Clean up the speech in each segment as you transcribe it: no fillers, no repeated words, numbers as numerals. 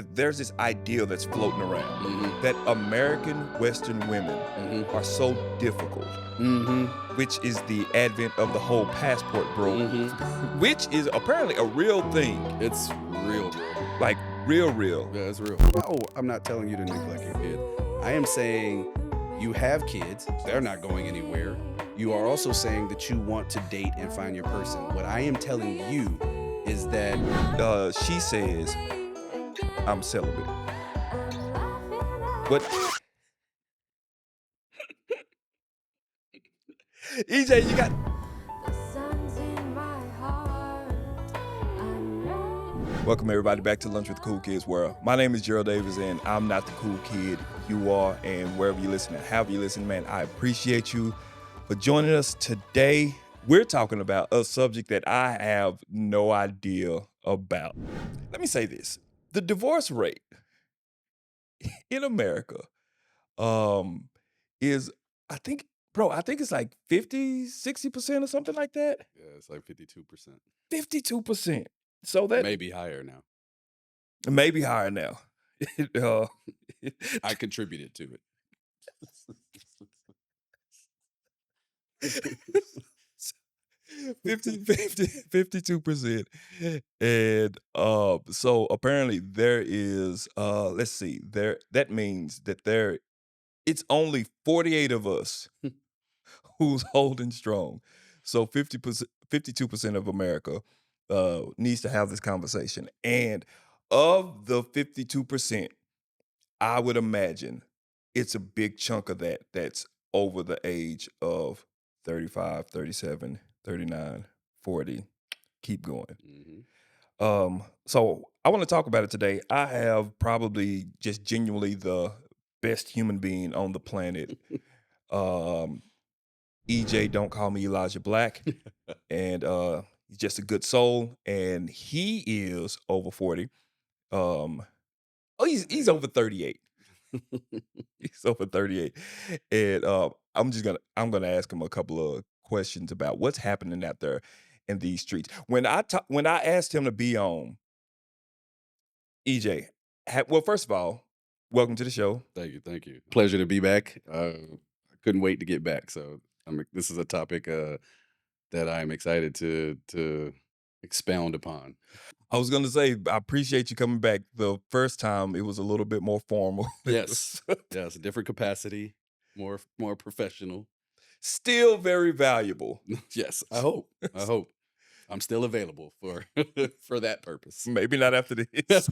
There's this ideal that's floating around Mhm. that American Western women Mhm. are so difficult, Mhm. which is the advent of the whole passport bro, Mhm. which is apparently a real thing, It's real, real. like real, real. Yeah, it's real. No, I'm not telling you to neglect your kids. I am saying you have kids, they're not going anywhere. You are also saying that you want to date and find your person. What I am telling you is that She says, I'm celibate. What? EJ, you got. Welcome everybody back to Lunch with the Cool Kids World. My name is Gerald Davis, and I'm not the cool kid. You are, and wherever you listen, and however you listen, man, I appreciate you for joining us today. We're talking about a subject that I have no idea about. Let me say this: the divorce rate in America, um, is I think it's like 50, 60% or something like that. yeah, it's like 52%. 52%. So that Maybe higher now. maybe higher now. uh, I contributed to it. 52%. And so apparently there is let's see, that means that it's only 48 of us who's holding strong. So 50%, 52% of America needs to have this conversation. And of the 52%, I would imagine it's a big chunk of that that's over the age of 35, 37, 39, 40. Keep going. Mhm. So I want to talk about it today. I have probably just genuinely the best human being on the planet. Um, EJ, don't call me Elijah Black. And he's just a good soul. And he is over 40. Um, oh, he's over 38. He's over 38. And I'm gonna ask him a couple of questions about what's happening out there in these streets. When I asked him to be on, EJ, well, first of all, welcome to the show. Thank you, thank you. Pleasure to be back. I couldn't wait to get back. So this is a topic that I'm excited to expound upon. I was gonna say I appreciate you coming back. The first time it was a little bit more formal. It Yes, was yes, a different capacity, more professional. still very valuable. Yes, I hope. I hope I'm still available for for that purpose. Maybe not after this.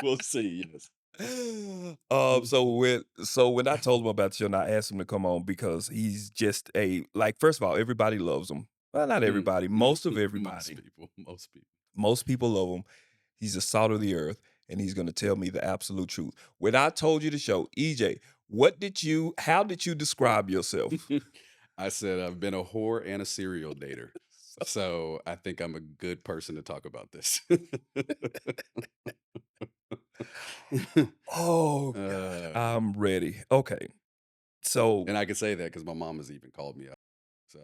We'll see. Yes. So when I told him about you and I asked him to come on because he's just first of all, everybody loves him. Well, not Mm. everybody, most of Most everybody. people, most people. Most people love him. He's the salt of the earth, and he's gonna tell me the absolute truth. When I told you the show, EJ, how did you describe yourself? I said I've been a whore and a serial dater. So I think I'm a good person to talk about this. Oh God, uh, I'm ready. Okay. So and I can say that because my mom has even called me out. So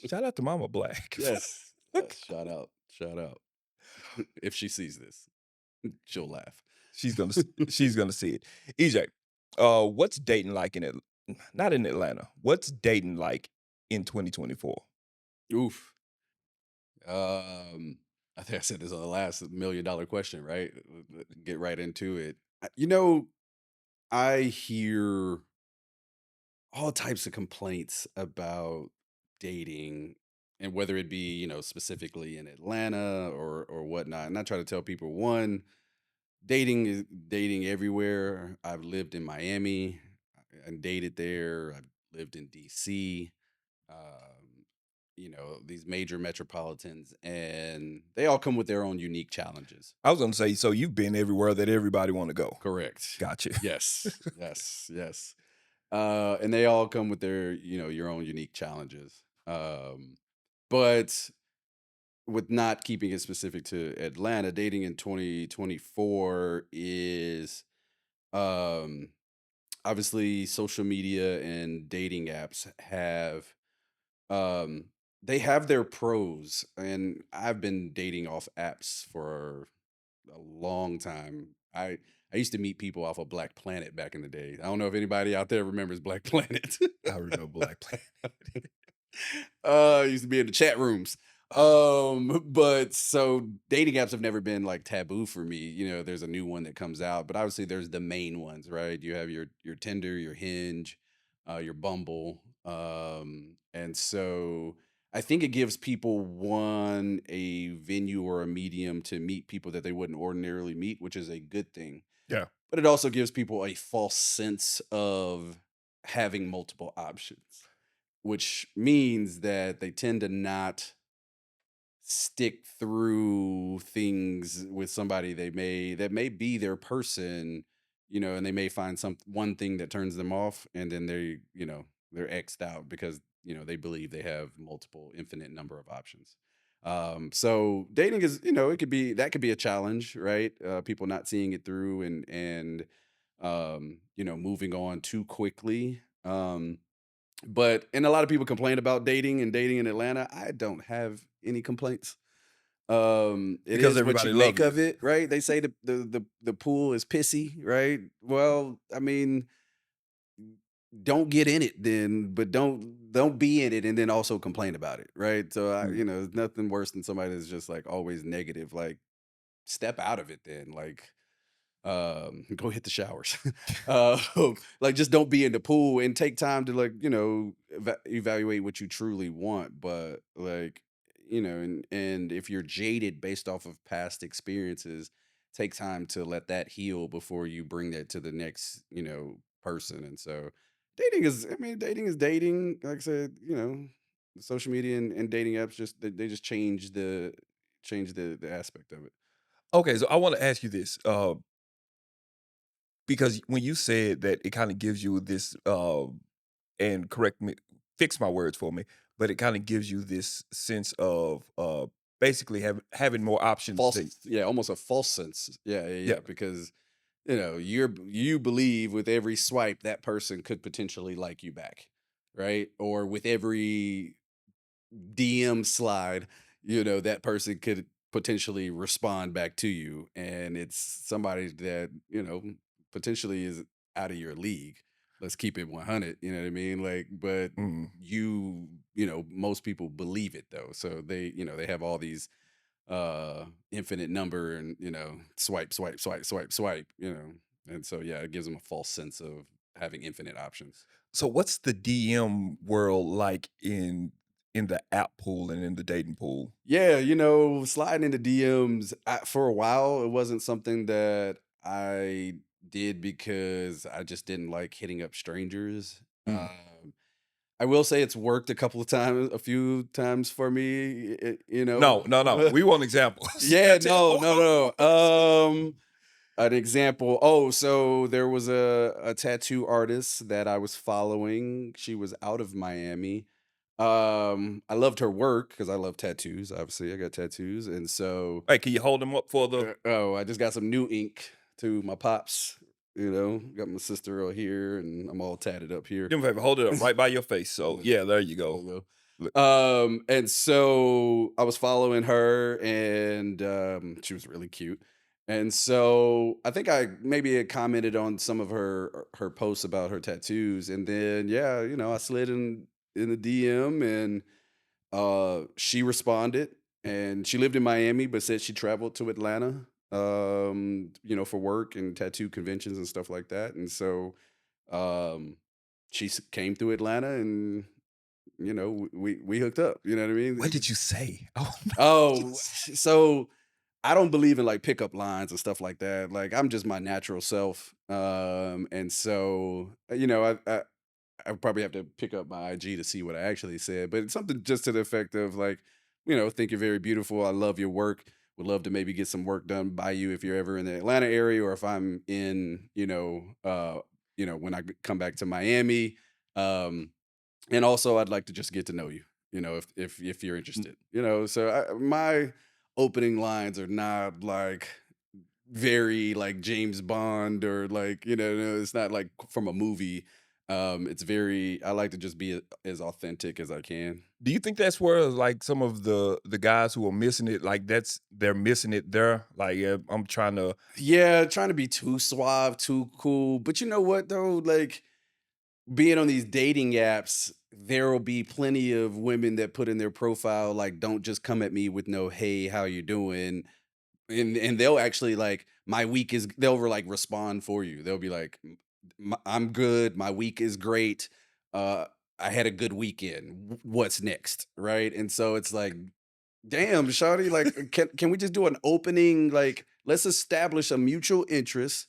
shout out to Mama Black. yes, yes, shout out. If she sees this, she'll laugh. She's gonna see it. EJ, what's dating like not in Atlanta? What's dating like in 2024? Oof. Um, I think I said this on the last $1 million question, right? Get right into it. I hear all types of complaints about dating, and whether it be, specifically in Atlanta or whatnot. And I try to tell people, one, dating is dating everywhere. I've lived in Miami and dated there. I've lived in DC. Um, these major metropolitans, and they all come with their own unique challenges. I was gonna say, so you've been everywhere that everybody want to go. Correct. Gotcha. Yes, yes, yes. And they all come with their, your own unique challenges. But with not keeping it specific to Atlanta, dating in 2024 is um obviously social media and dating apps have um they have their pros, and I've been dating off apps for a long time. I used to meet people off of Black Planet back in the day. I don't know if anybody out there remembers Black Planet. I remember Black Planet. Used to be in the chat rooms. But so dating apps have never been like taboo for me. You know, there's a new one that comes out, but obviously there's the main ones, right? You have your Tinder, your Hinge, your Bumble. And so I think it gives people one a venue or a medium to meet people that they wouldn't ordinarily meet, which is a good thing. Yeah. But it also gives people a false sense of having multiple options, which means that they tend to not stick through things with somebody that may be their person, you know, and they may find some one thing that turns them off, and then they're xed out because they believe they have multiple infinite number of options. So dating is, it could be that could be a challenge, right? People not seeing it through and moving on too quickly. And a lot of people complain about dating and dating in Atlanta. I don't have any complaints. It Because is what you everybody love make you. of it, right? They say the pool is pissy, right? Well, I mean, don't get in it then, but don't be in it and then also complain about it, right? So Mm. there's nothing worse than somebody that's just like always negative. Like, step out of it then. Like, go hit the showers. Like, just don't be in the pool and take time to, like, evaluate what you truly want. But, like, and if you're jaded based off of past experiences, take time to let that heal before you bring that to the next person. And so dating is dating. Like I said, social media and dating apps, just they just change the aspect of it. Okay, so I wanna ask you this, because when you said that it kinda gives you this, and correct me, fix my words for me, but it kinda gives you this sense of, basically having more options False, than yeah, almost a false sense. Yeah, yeah, yeah, yeah. Because you believe with every swipe that person could potentially like you back, right? Or with every DM slide, that person could potentially respond back to you, and it's somebody that potentially is out of your league. Let's keep it 100. You know what I mean? Like, but mm. most people believe it though, so they have all these infinite number and swipe, and so yeah, it gives them a false sense of having infinite options. So what's the DM world like in the app pool and in the dating pool? Yeah, sliding into DMs, for a while it wasn't something that I did because I just didn't like hitting up strangers. Mm. I will say it's worked a few times for me, No, no, no, we want examples. yeah, no, Tell no, no. An example. Oh, so there was a tattoo artist that I was following. She was out of Miami. I loved her work because I love tattoos. Obviously, I got tattoos, and so Hey, can you hold them up for the I just got some new ink to my pops. Got my sister out here, and I'm all tatted up here. do me a favor, hold it up right by your face, so Look, yeah, there you there go. you go. Look, And so I was following her, and she was really cute. And so I think I maybe had commented on some of her posts about her tattoos, and then yeah, I slid in the DM, and she responded, and she lived in Miami, but said she traveled to Atlanta, for work and tattoo conventions and stuff like that. And so um, she came through Atlanta, and we hooked up. You know what I what mean? did you say? Oh, Oh, just so I don't believe in like pickup lines and stuff like that. Like, I'm just my natural self. And so I would probably have to pick up my IG to see what I actually said, but it's something just to the effect of like, think you're very beautiful. I love your work. Would love to maybe get some work done by you if you're ever in the Atlanta area, or if I'm in, when come back to Miami. Um, and also I'd like to just get to know you, if you're mm, interested, so my opening lines are not like very like James Bond, or like, no, it's not like from a movie. It's very I like to just be as authentic as I can. Do you think that's where, like, some of the guys who are missing it, like, they're missing it there? Like, yeah, I'm trying to. Yeah, trying to be too suave, too cool. But you know what though? Like being on these dating apps, there will be plenty of women that put in their profile like, "Don't just come at me with no hey, how you doing?" And they'll actually like, "My week is." They'll like respond for you. They'll be like, I'm good. My week is great. Uh, I had a good weekend. What's next?" Right? And so it's like, damn, shawty, like, can we just do an opening? Like, let's establish a mutual interest.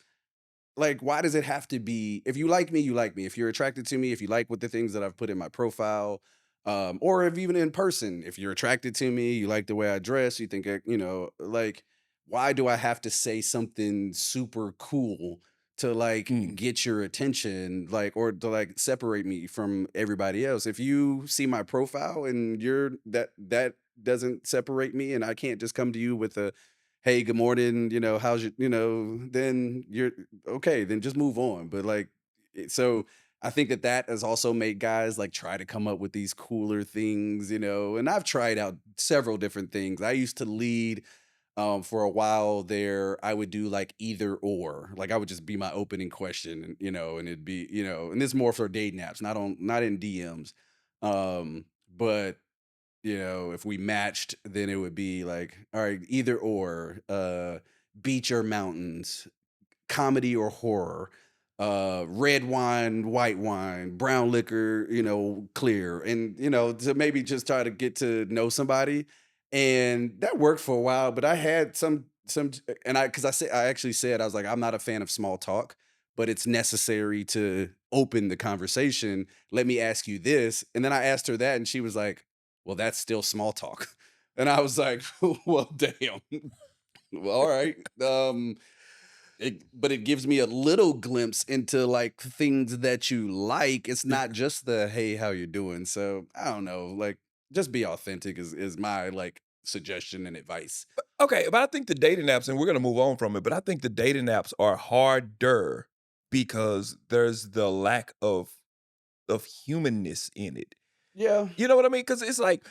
Like, why does it have to be if you like me, you like me. If you're attracted to me, if you like what the things that I've put in my profile, or if even in person, if you're attracted to me, you like the way I dress, you think, like, why do I have to say something super cool to like Mm, get your attention, like, or to like separate me from everybody else? If you see my profile and that doesn't separate me, and I can't just come to you with a hey, good morning, how's your, then you're okay, then just move on. But like, so I think that has also made guys like try to come up with these cooler things, and I've tried out several different things. I used to lead for a while there. I would do like either or, like I would just be my opening question, and and it'd be, and this is more for dating apps, not in DMs. But if we matched, then it would be like, all right, either or, beach or mountains, comedy or horror, red wine, white wine, brown liquor, clear. And, to maybe just try to get to know somebody. And that worked for a while, but I had and because I actually said, I was like, I'm not a fan of small talk, but it's necessary to open the conversation. Let me ask you this. And then I asked her that, and she was like, well, that's still small talk. And I was like, well, damn. Well, all right. But it gives me a little glimpse into like things that you like. It's not just the hey, how you doing? So I don't know. Like, just be authentic is my like suggestion and advice. okay, but I think the dating apps, and we're gonna move on from it, but I think the dating apps are harder because there's the lack of humanness in it. Yeah. You know what I mean? Because it's like,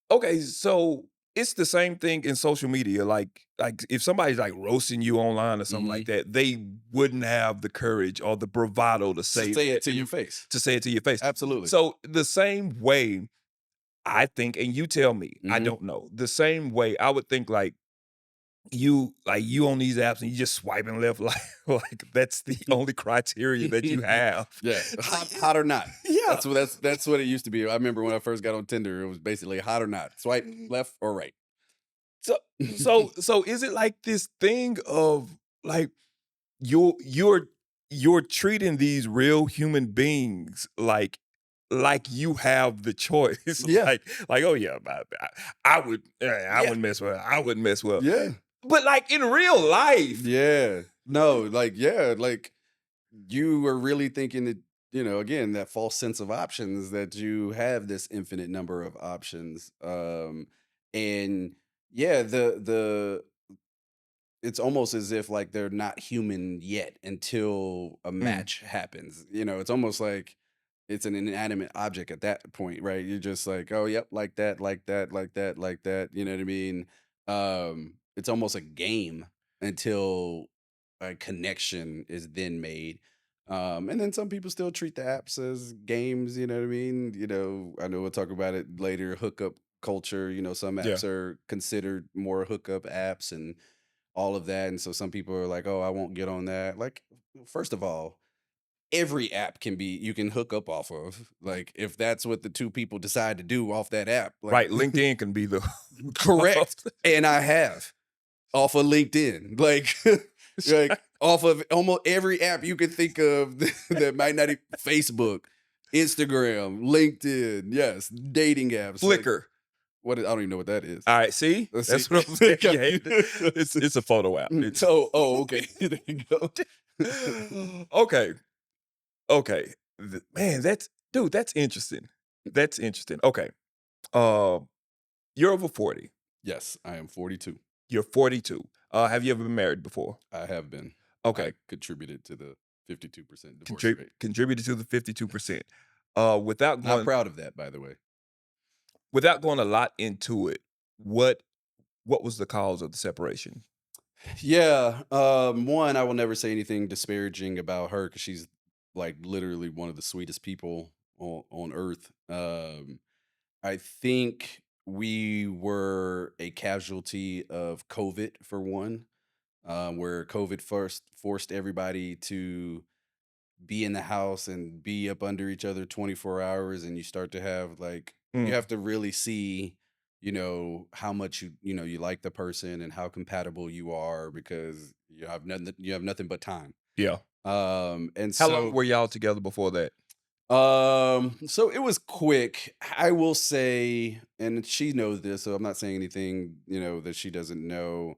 okay, so it's the same thing in social media. Like if somebody's like roasting you online or something like Hmm. that, they wouldn't have the courage or the bravado to say Say it that to your face. to say it to your face. Absolutely. So the same way I think, and you tell me, I Hmm. don't know. The same way I would think like you on these apps and you just swiping left like that's the only criteria that you have. Yeah, It's like, hot or not. yeah. That's what it used to be. I remember when I first got on Tinder, it was basically hot or not. Swipe left or right. So so is it like this thing of like you're you're treating these real human beings like you have the choice Yeah. like oh yeah I would I Yeah. wouldn't mess with her. I wouldn't mess with her. Yeah. But like in real life, Yeah. No, like, yeah, like you were really thinking that, again, that false sense of options, that you have this infinite number of options. And yeah, the it's almost as if like they're not human yet until a mm, match happens. It's almost like it's an inanimate object at that point, right? You're just like, oh, yep, like that, like that, like that, like that. You know what I mean? It's almost a game until a connection is then made. And then some people still treat the apps as games. You know what I mean? I know we'll talk about it later. Hookup culture. Some yeah, apps are considered more hookup apps and all of that. And so some people are like, "Oh, I won't get on that." Like, first of all, every app you can hook up off of. Like, if that's what the two people decide to do off that app, like, right. LinkedIn can be the correct. And I have off of LinkedIn, like, like off of almost every app you can think of that might not Facebook, Instagram, LinkedIn, yes, dating apps. Like, Flickr. I don't even know what that is. All right, see? Let's see. That's what I'm saying. Yeah, it's a photo app. It's Oh, okay. There you go. okay. Okay. Man, that's dude, that's interesting. That's interesting. Okay. Uh, you're over 40. Yes, I am 42. You're 42. Have you ever been married before? I have been. I Okay. contributed to the 52% divorce rate. contributed to the 52%. Without Not going proud of that, by the way. a lot into it, what was the cause of the separation? Yeah. One, I will never say anything disparaging about her because she's like literally one of the sweetest people on earth. I think we were a casualty of COVID for one, where COVID first forced everybody to be in the house and be up under each other 24 hours, and you start to have like you Mm, have to really see, how much you like the person and how compatible you are because you have nothing but time. yeah. And How long so were y'all together before that? so it was quick. I will say, and she knows this, so I'm not saying anything, that she doesn't know.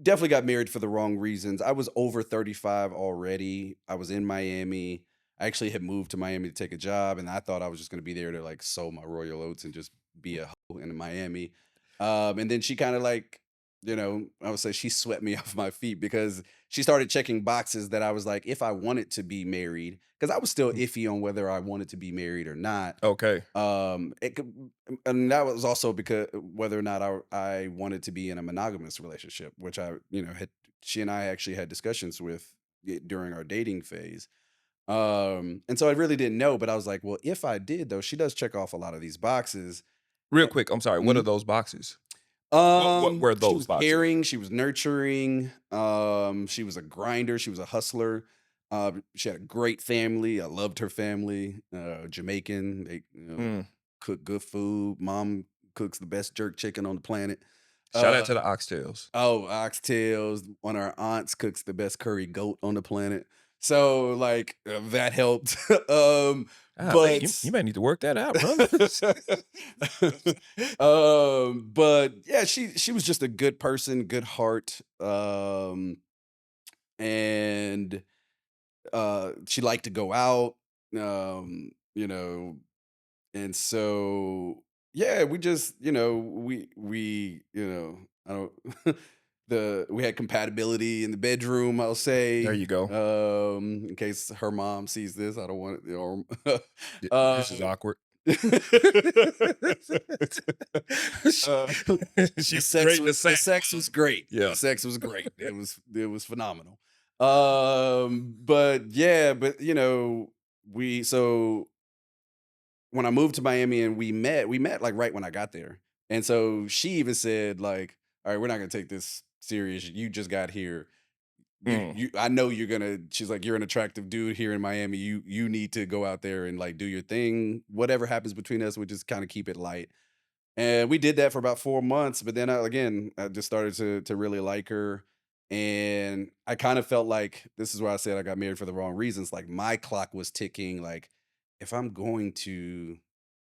Definitely got married for the wrong reasons. I was over 35 already. I was in Miami. I actually had moved to Miami to take a job, and I thought I was just going to be there to like sow my royal oats and just be a hoe in Miami. And then she kind of like, I would say she swept me off my feet because she started checking boxes that I was like, if I wanted to be married, because I was still Mm, iffy on whether I wanted to be married or not. okay. It could, and that was also because whether or not I wanted to be in a monogamous relationship, which had she and I actually had discussions with during our dating phase. And so I really didn't know, but I was like, well, if I did though, she does check off a lot of these boxes. Real Eh, quick, I'm sorry, what are mhm. those boxes? What were She those was boxes? caring, she was nurturing, she was a grinder, she was a hustler. She had a great family. I loved her family. Jamaican, they Mm, cook good food. Mom cooks the best jerk chicken on the planet. shout out Uh to the oxtails. oh, oxtails. One of our aunts cooks the best curry goat on the planet. So like that helped. Golly, But you may need to work that out, brother. but yeah, she was just a good person, good heart. And she liked to go out. Um, you know, and so yeah, we just, I don't we had compatibility in the bedroom, I'll There say. you go. In case her mom sees this, I don't want it, This is uh, awkward. uh, She's great in the the sack, sex was great. yeah. The sex was great. It was phenomenal. But yeah, but we so when I moved to Miami and we met like right when I got there. And so she even said like, "All right, we're not gonna take this serious. You just got here. Mm, I know you're gonna." She's like, "You're an attractive dude here in Miami. You need to go out there and like do your thing. Whatever happens between us, we just kind of keep it light." And we did that for about 4 months, but then I just started to really like her. And I kind of felt like this is where I said I got married for the wrong reasons. Like my clock was ticking. Like if I'm going to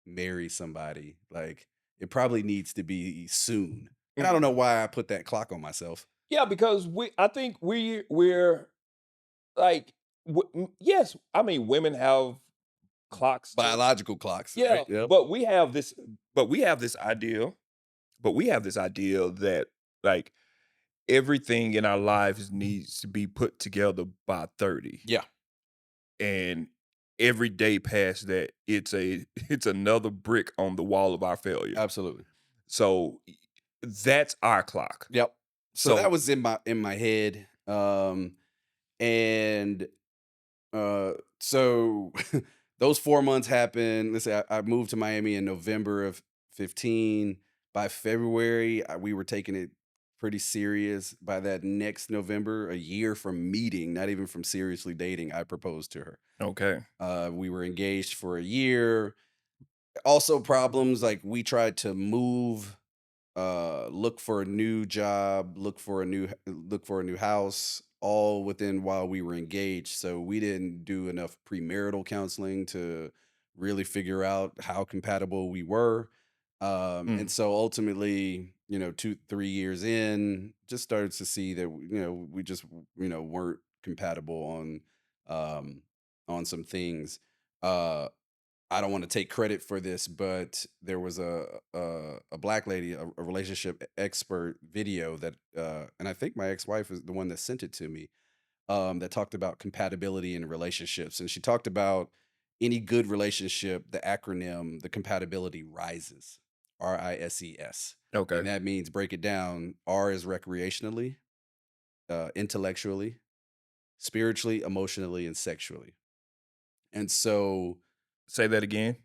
marry somebody, like it probably needs to be soon. And I mm. don't know why I put that clock on myself. Yeah, because I think we're like, yes, I mean, women have clocks too. Biological clocks, right? Yeah, Yep. but we have this idea, that like everything in our lives needs to be put together by 30. Yeah, And every day past that, it's another brick on the wall of our failure. absolutely. So that's our clock. Yep. So that So was in my head. And so those 4 months happened. Let's say I moved to Miami in November of 15. By February, we were taking it pretty serious. By that next November, a year from meeting, not even from seriously dating, I proposed to her. okay. We were engaged for a year. Also, problems like we tried to move, look for a new job, look for a new house, all within while we were engaged. So we didn't do enough premarital counseling to really figure out how compatible we were. And Mm, so ultimately, 2 3 years in, just started to see that we just weren't compatible um on some things. I don't want to take credit for this, but there was a black lady, a relationship expert video that, and I think my ex wife is the one that sent it to me. that talked about compatibility in relationships, and she talked about any good relationship, the acronym, the compatibility rises, RISES, Okay. and that means break it down. R is recreationally, intellectually, spiritually, emotionally, and sexually. And so, Say that again.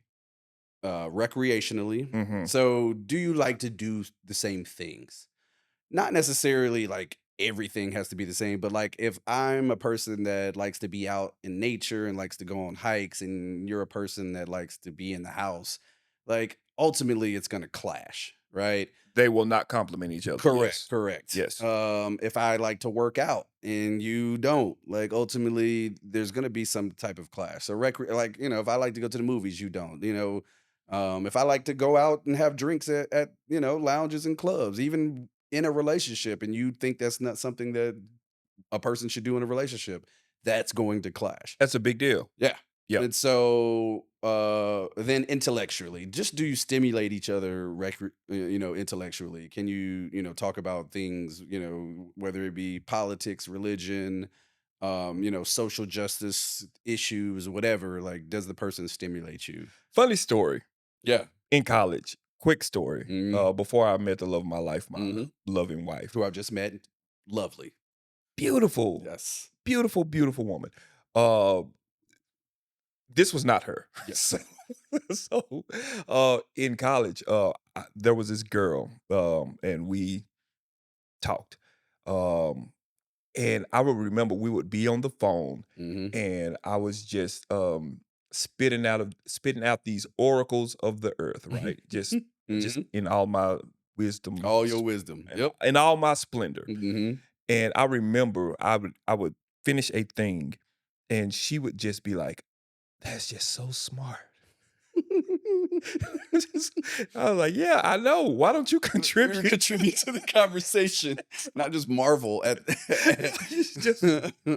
recreationally. Mhm. So, do you like to do the same things? Not necessarily like everything has to be the same, but like if I'm a person that likes to be out in nature and likes to go on hikes, and you're a person that likes to be in the house, like ultimately it's going to clash, right? They will not complement each other. Correct, Yes. correct. Yes. If I like to work out and you don't, like ultimately there's gonna be some type of clash. So like, if I like to go to the movies, you don't, if I like to go out and have drinks at lounges and clubs, even in a relationship, and you think that's not something that a person should do in a relationship, that's going to clash. That's a big deal. Yeah. Yep. And so then intellectually, just do you stimulate each other intellectually? Can you, talk about things, whether it be politics, religion, social justice issues, whatever, like does the person stimulate you? Funny story. Yeah. In college, quick story. Mhm. Before I met the love of my life, my Mhm. loving wife. Who I've just met. Lovely. Beautiful, Yes. beautiful, beautiful woman. Uh, this was not her. Yeah. So, in college, there was this girl, and we talked. Um, and I would remember we would be on the phone, Mhm. and I was just spitting out these oracles of the earth, right? Just Mhm. in all my wisdom All your wisdom. and Yep. in all my splendor. Mhm. And I remember I would finish a thing, and she would just be like, "That's just so smart." Just- I was like, "Yeah, I know. Why don't you You're contribute?" contribute to the conversation, not just marvel at. It's just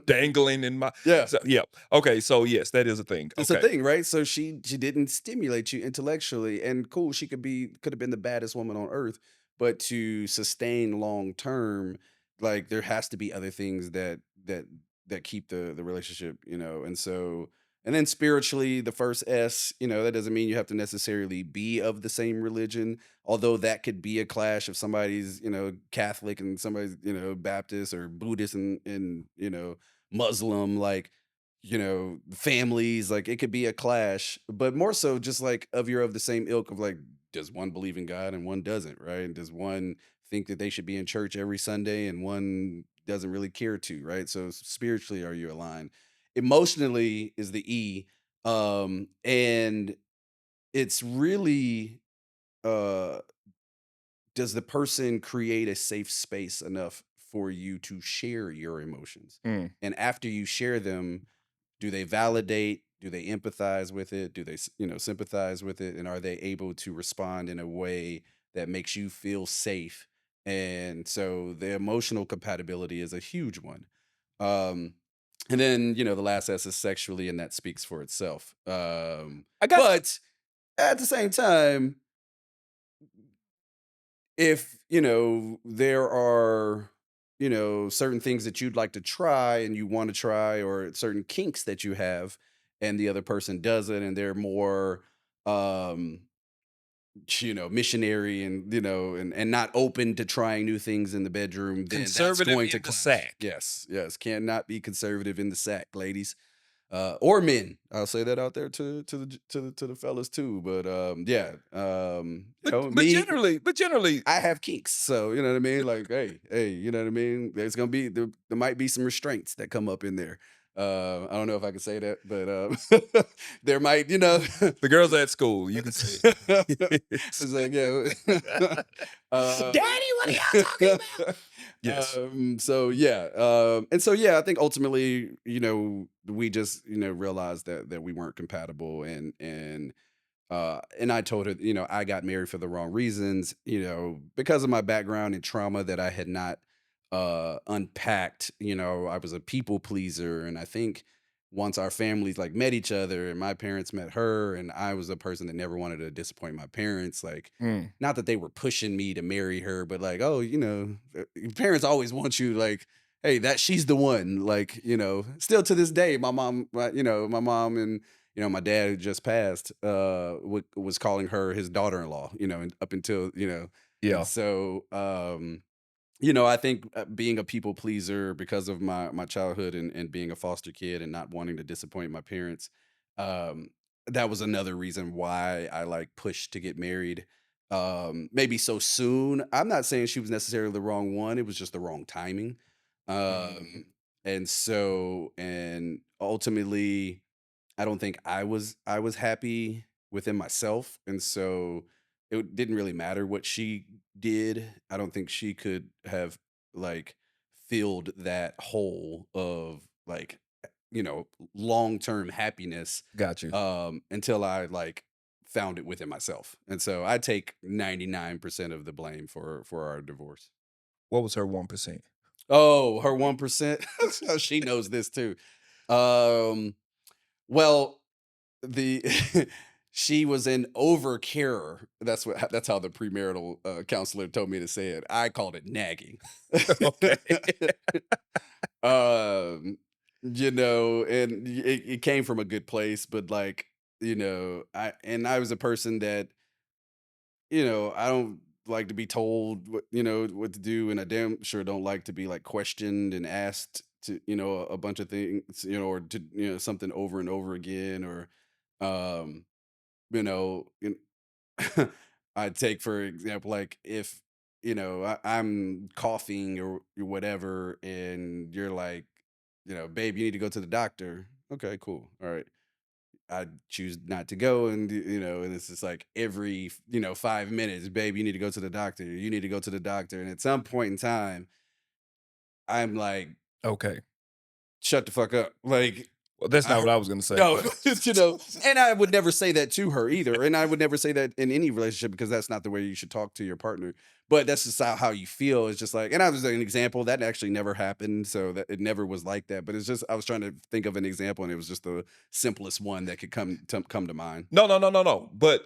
dangling in my Yeah, so yeah. Okay, so yes, that is a thing. it's a Okay. thing, right? So she didn't stimulate you intellectually, and cool, she could have been the baddest woman on earth, but to sustain long term, like there has to be other things that keep the relationship, and so. And then spiritually, the first S, that doesn't mean you have to necessarily be of the same religion, although that could be a clash if somebody's, Catholic and somebody's, Baptist or Buddhist and Muslim. Like, families, like it could be a clash, but more so just like of you're of the same ilk of like, does one believe in God and one doesn't, right? And does one think that they should be in church every Sunday and one doesn't really care to, right? So spiritually, are you aligned? Emotionally is the E. And it's really uh does the person create a safe space enough for you to share your emotions? Mm. And after you share them, do they validate? Do they empathize with it? Do they, sympathize with it? And are they able to respond in a way that makes you feel safe? And so the emotional compatibility is a huge one. Um, and then, the last S is sexually, and that speaks for itself. I got But at the same time, if there are certain things that you'd like to try and you want to try, or certain kinks that you have and the other person doesn't, and they're more um missionary, and and not open to trying new things in the bedroom, then that's conservative going to in the clash. sack. Yes, yes, cannot be conservative in the sack, ladies, or men. I'll say that out there to the fellas too. But yeah, But me, generally, I have kinks, so you know what I mean. Like, hey, you know what I mean. There might be some restraints that come up in there. I don't know if I can say that, but there might, the girls at school, you can say it's like, yeah. Daddy, what are y'all talking about? Yes. So yeah, and so yeah, I think ultimately, we just realized that we weren't compatible, and I told her, I got married for the wrong reasons, because of my background and trauma that I had not unpacked. I was a people pleaser. And I think once our families like met each other and my parents met her, and I was a person that never wanted to disappoint my parents, like, Mm. not that they were pushing me to marry her, but like, oh, your parents always want you like hey, that she's the one. Like, still to this day, my mom and my dad who just passed, was calling her his daughter-in-law. And up until and Yeah, so I think being a people pleaser because of my childhood and being a foster kid and not wanting to disappoint my parents, um, that was another reason why I like pushed to get married. Maybe so soon. I'm not saying she was necessarily the wrong one. It was just the wrong timing. mhm, And ultimately, I don't think I was happy within myself, and so it didn't really matter what she did. I don't think she could have like filled that hole of like long-term happiness got you. until I like found it within myself. And so I take 99% of the blame for our divorce. What was her 1%? Oh, her 1%. She knows this too. Um well, the she was an overcarer. That's how the premarital counselor told me to say it. I called it nagging. Okay. um, and it came from a good place, but like, I was a person that, I don't like to be told what to do, and I damn sure don't like to be like questioned and asked to, a bunch of things, or to, something over and over again, or um you know, in I take for example, like if I'm coughing or whatever, and you're like, babe, you need to go to the doctor. Okay, cool, all right. I choose not to go, and and it's just like every 5 minutes, babe, you need to go to the doctor. You need to go to the doctor, and at some point in time, I'm like, Okay. shut the fuck up, like. Well, that's I not heard what I was gonna say, no, but and I would never say that to her either, and I would never say that in any relationship because that's not the way you should talk to your partner. But that's just how you feel. It's just like, and I was an example that actually never happened, so that it never was like that. But it's just I was trying to think of an example, and it was just the simplest one that could come to mind. no, no, no, no, no. But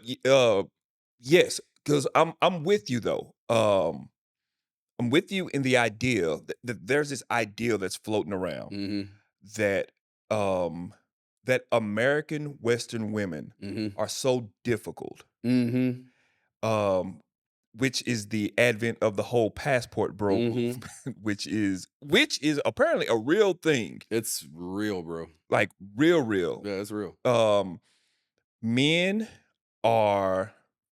yes, because I'm with you though. I'm with you in the idea that there's this ideal that's floating around Mhm. that um that American Western women Mhm. are so difficult. Mhm. Um, which is the advent of the whole passport bro Mhm. movement, which is apparently a real thing, It's real, bro. like real, real. Yeah, it's real. Um, Men are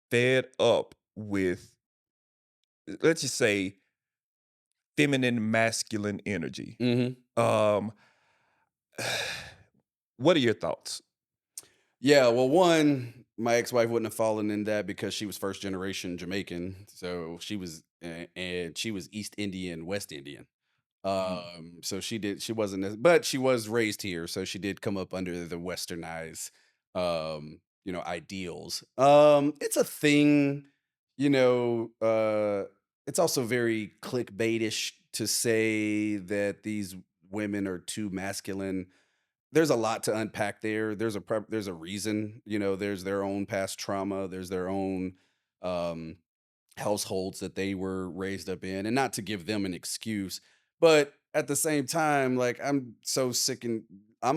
fed up with, let's just say, feminine masculine energy. Mhm. Um, what are your thoughts? Yeah, well, one, my ex-wife wouldn't have fallen in that because she was first generation Jamaican, so and she was East Indian, West Indian. Mm, So she wasn't but she was raised here, so she did come up under the westernized ideals. It's a thing, you know, it's also very clickbaitish to say that these women are too masculine. There's a lot to unpack there. There's a reason, there's their own past trauma, there's their own um households that they were raised up in, and not to give them an excuse, but at the same time, like I'm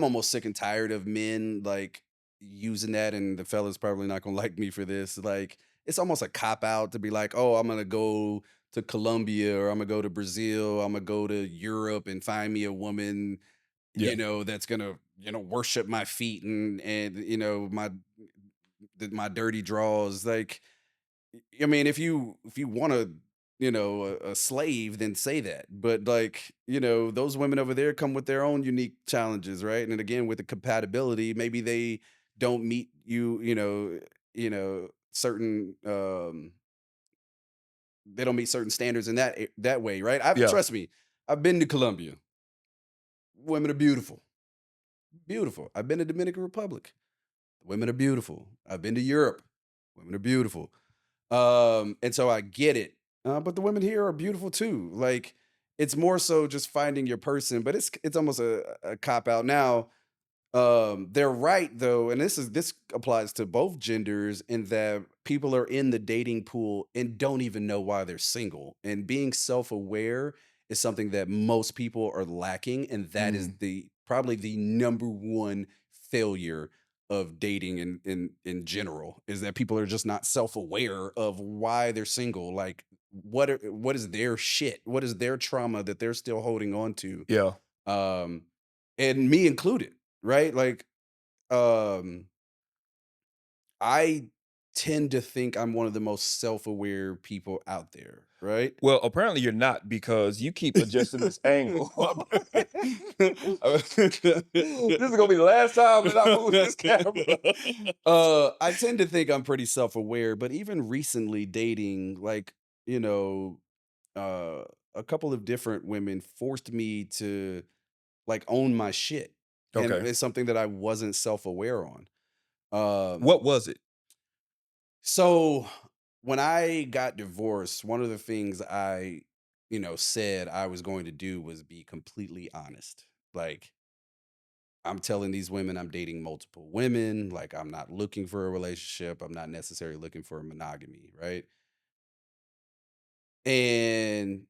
almost sick and tired of men like using that, and the fella's probably not gonna like me for this. Like it's almost a cop out to be like, oh, I'm gonna go to Colombia, or I'm gonna go to Brazil, I'm gonna go to Europe and find me a woman, yeah, that's gonna, worship my feet and my dirty draws. Like, I mean, if you want a slave, then say that. But like, those women over there come with their own unique challenges, right? And again, with the compatibility, maybe they don't meet certain they don't meet certain standards in that way, right? I've yeah, Trust me, I've been to Colombia. Women are beautiful. Beautiful. I've been to Dominican Republic. The women are beautiful. I've been to Europe. Women are beautiful. And so I get it. But the women here are beautiful too. Like it's more so just finding your person, but it's almost a cop out now. They're right though, and this applies to both genders in that people are in the dating pool and don't even know why they're single. And being self-aware is something that most people are lacking, and that is Mm, the probably the number one failure of dating in general, is that people are just not self-aware of why they're single. Like, what is their shit? What is their trauma that they're still holding on to? yeah. Um, and me included, right? Like, um, I tend to think I'm one of the most self-aware people out there, right? Well, apparently you're not because you keep adjusting this angle. My This is gonna be the last time that I move this camera. I tend to think I'm pretty self-aware, but even recently dating, like, you know, uh, a couple of different women forced me to like own my shit. And Okay. it's something that I wasn't self-aware on. What was it? So when I got divorced, one of the things I, said I was going to do was be completely honest. Like, I'm telling these women I'm dating multiple women. Like, I'm not looking for a relationship. I'm not necessarily looking for a monogamy. Right. And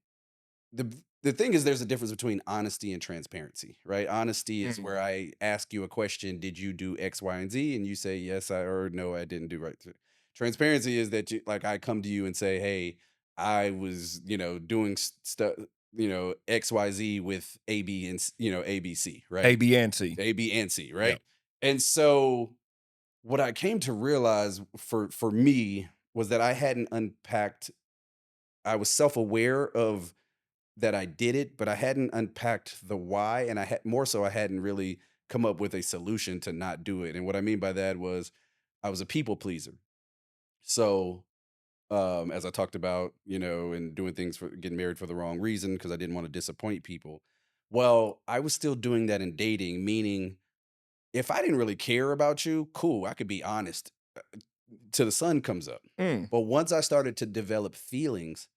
the thing is, there's a difference between honesty and transparency, right? Honesty is Mm, where I ask you a question: did you do X, Y, and Z? And you say yes, I or no, I didn't do right. Transparency is that you like I come to you and say, hey, I was doing stuff X, Y, Z with A, B, and A, B, C, A, right? B, and C. A, B, and C, Yeah. right? And so what I came to realize for me was that I hadn't unpacked. I was self aware of that I did it, but I hadn't unpacked the why, and I had more so I hadn't really come up with a solution to not do it. And what I mean by that was I was a people pleaser. So, as I talked about, and doing things for getting married for the wrong reason because I didn't want to disappoint people. Well, I was still doing that in dating, meaning if I didn't really care about you, cool, I could be honest till the sun comes up. Mm, But once I started to develop feelings,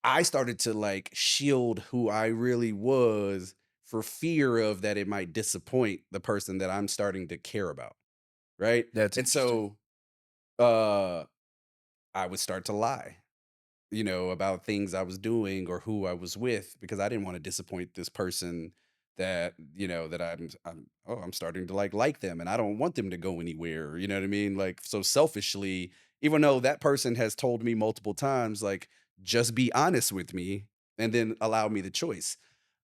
I started to like shield who I really was for fear of that it might disappoint the person that I'm starting to care about. Right. that's And interesting. so I would start to lie, about things I was doing or who I was with because I didn't want to disappoint this person that, that I'm starting to like them and I don't want them to go anywhere. You know what I mean? Like, so selfishly, even though that person has told me multiple times, like, just be honest with me and then allow me the choice.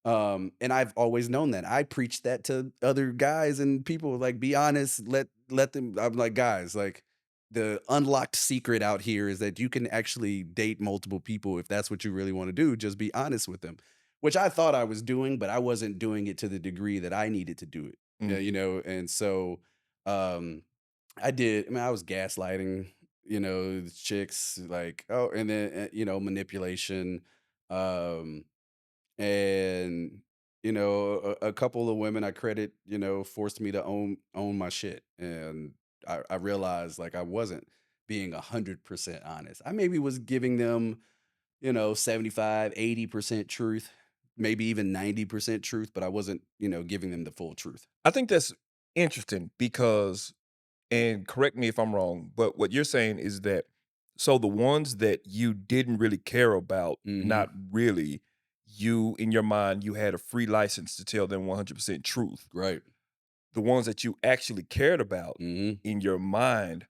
And I've always known that. I preach that to other guys and people, like, be honest, let them. I'm like, guys, like, the unlocked secret out here is that you can actually date multiple people if that's what you really want to do. Just be honest with them, which I thought I was doing, but I wasn't doing it to the degree that I needed to do it. Mm. And so um, I did. I mean, I was gaslighting, the chicks, like, oh, and then manipulation, um, and a couple of women I credit, forced me to own my shit, and I realized like I wasn't being 100% honest. I maybe was giving them 75, 80% truth, maybe even 90% truth, but I wasn't giving them the full truth. I think that's interesting because, and correct me if I'm wrong, but what you're saying is that so the ones that you didn't really care about, Hmm. not really, you in your mind, you had a free license to tell them 100% truth. Right. The ones that you actually cared about Hmm. in your mind,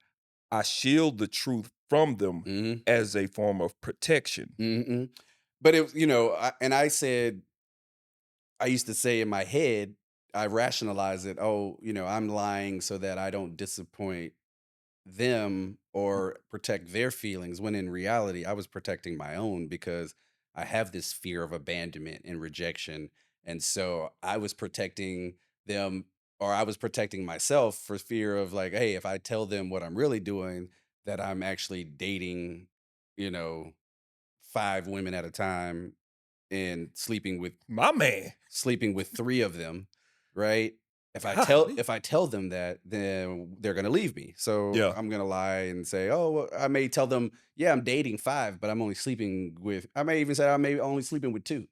I shield the truth from them Hmm. as a form of protection. Hmm. But it, and I said, I used to say in my head, I rationalize it. Oh, I'm lying so that I don't disappoint them or protect their feelings. When in reality, I was protecting my own because I have this fear of abandonment and rejection. And so I was protecting them, or I was protecting myself for fear of like, hey, if I tell them what I'm really doing, that I'm actually dating, you know, 5 women at a time and My man. sleeping with 3 of them, right? Golly. If I tell them that, then they're gonna leave me. So Yeah. I'm gonna lie and say, "Oh, well," I may tell them, "Yeah, I'm dating 5, but I'm only sleeping with," I may even say I may only sleeping with 2,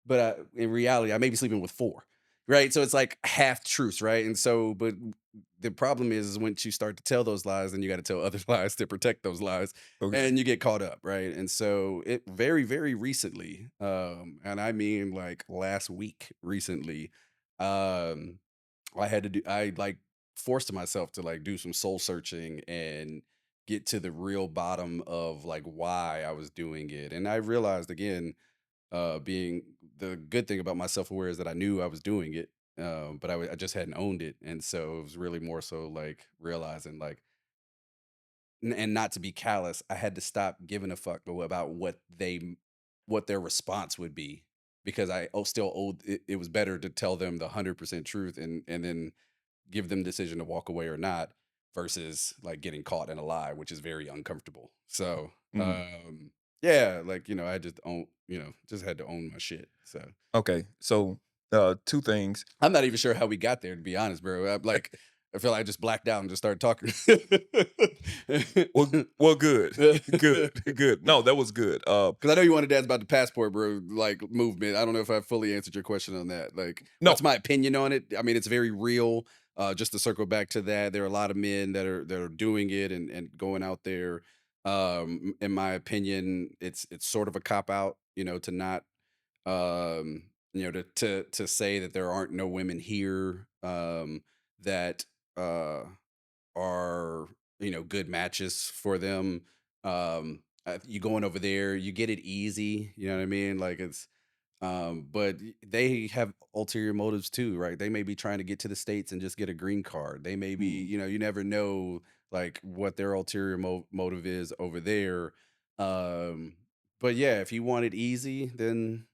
but, in reality, I may be sleeping with 4, right? So it's like half truths, right? And so but the problem is once you start to tell those lies, then you got to tell other lies to protect those lies, Okay. and you get caught up, right? And so it very, very recently, and I mean like last week recently, um, I had to do I like forced myself to like do some soul searching and get to the real bottom of like why I was doing it. And I realized again, being the good thing about my self-aware is that I knew I was doing it, but I just hadn't owned it. And so it was really more so like realizing like and not to be callous, I had to stop giving a fuck about what their response would be, because still owed it, it was better to tell them the 100% truth and then give them decision to walk away or not, versus like getting caught in a lie, which is very uncomfortable. So, Mm. yeah, like, I just own, just had to own my shit. So, Okay. So, two things. I'm not even sure how we got there, to be honest, bro. I feel like I just blacked out and just started talking. Well, good, good, good. No, that was good. Because I know you wanted to ask about the passport, bro, like movement. I don't know if I fully answered your question on that. Like, No. what's my opinion on it? I mean, it's very real. Just to circle back to that, there are a lot of men that are doing it and going out there. In my opinion, it's sort of a cop out, to not to say that there aren't no women here that are good matches for them. You going over there, you get it easy, you know what I mean, like it's but they have ulterior motives too, right? They may be trying to get to the states and just get a green card. They may be, Mm, you never know like what their ulterior motive is over there. um but yeah, if you want it easy, then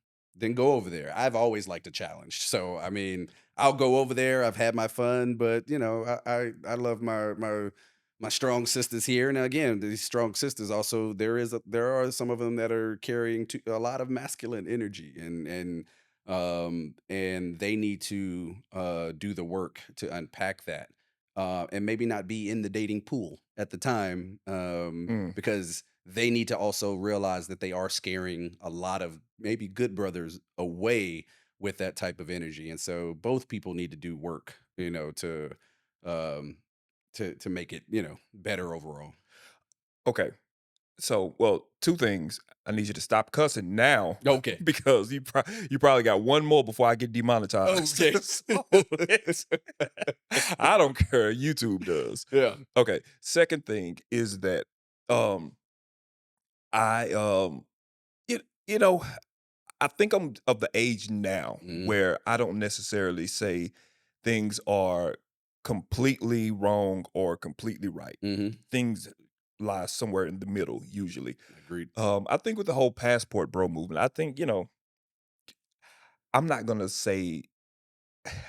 go over there. I've always liked a challenge, so I mean, I'll go over there. I've had my fun, but I love my strong sisters here. And again, these strong sisters also, there are some of them that are carrying a lot of masculine energy, and they need to do the work to unpack that, and maybe not be in the dating pool at the time, mm. because they need to also realize that they are scaring a lot of maybe good brothers away with that type of energy. And so both people need to do work, um to make it, better overall. Okay. So, well, two things. I need you to stop cussing now Okay. because you probably got one more before I get demonetized. Okay. So I don't care. YouTube does. Yeah. Okay. Second thing is that um I you, you know I think I'm of the age now Mhm. where I don't necessarily say things are completely wrong or completely right. Mhm. Things lie somewhere in the middle usually. Agreed. I think with the whole passport bro movement, I think, I'm not gonna say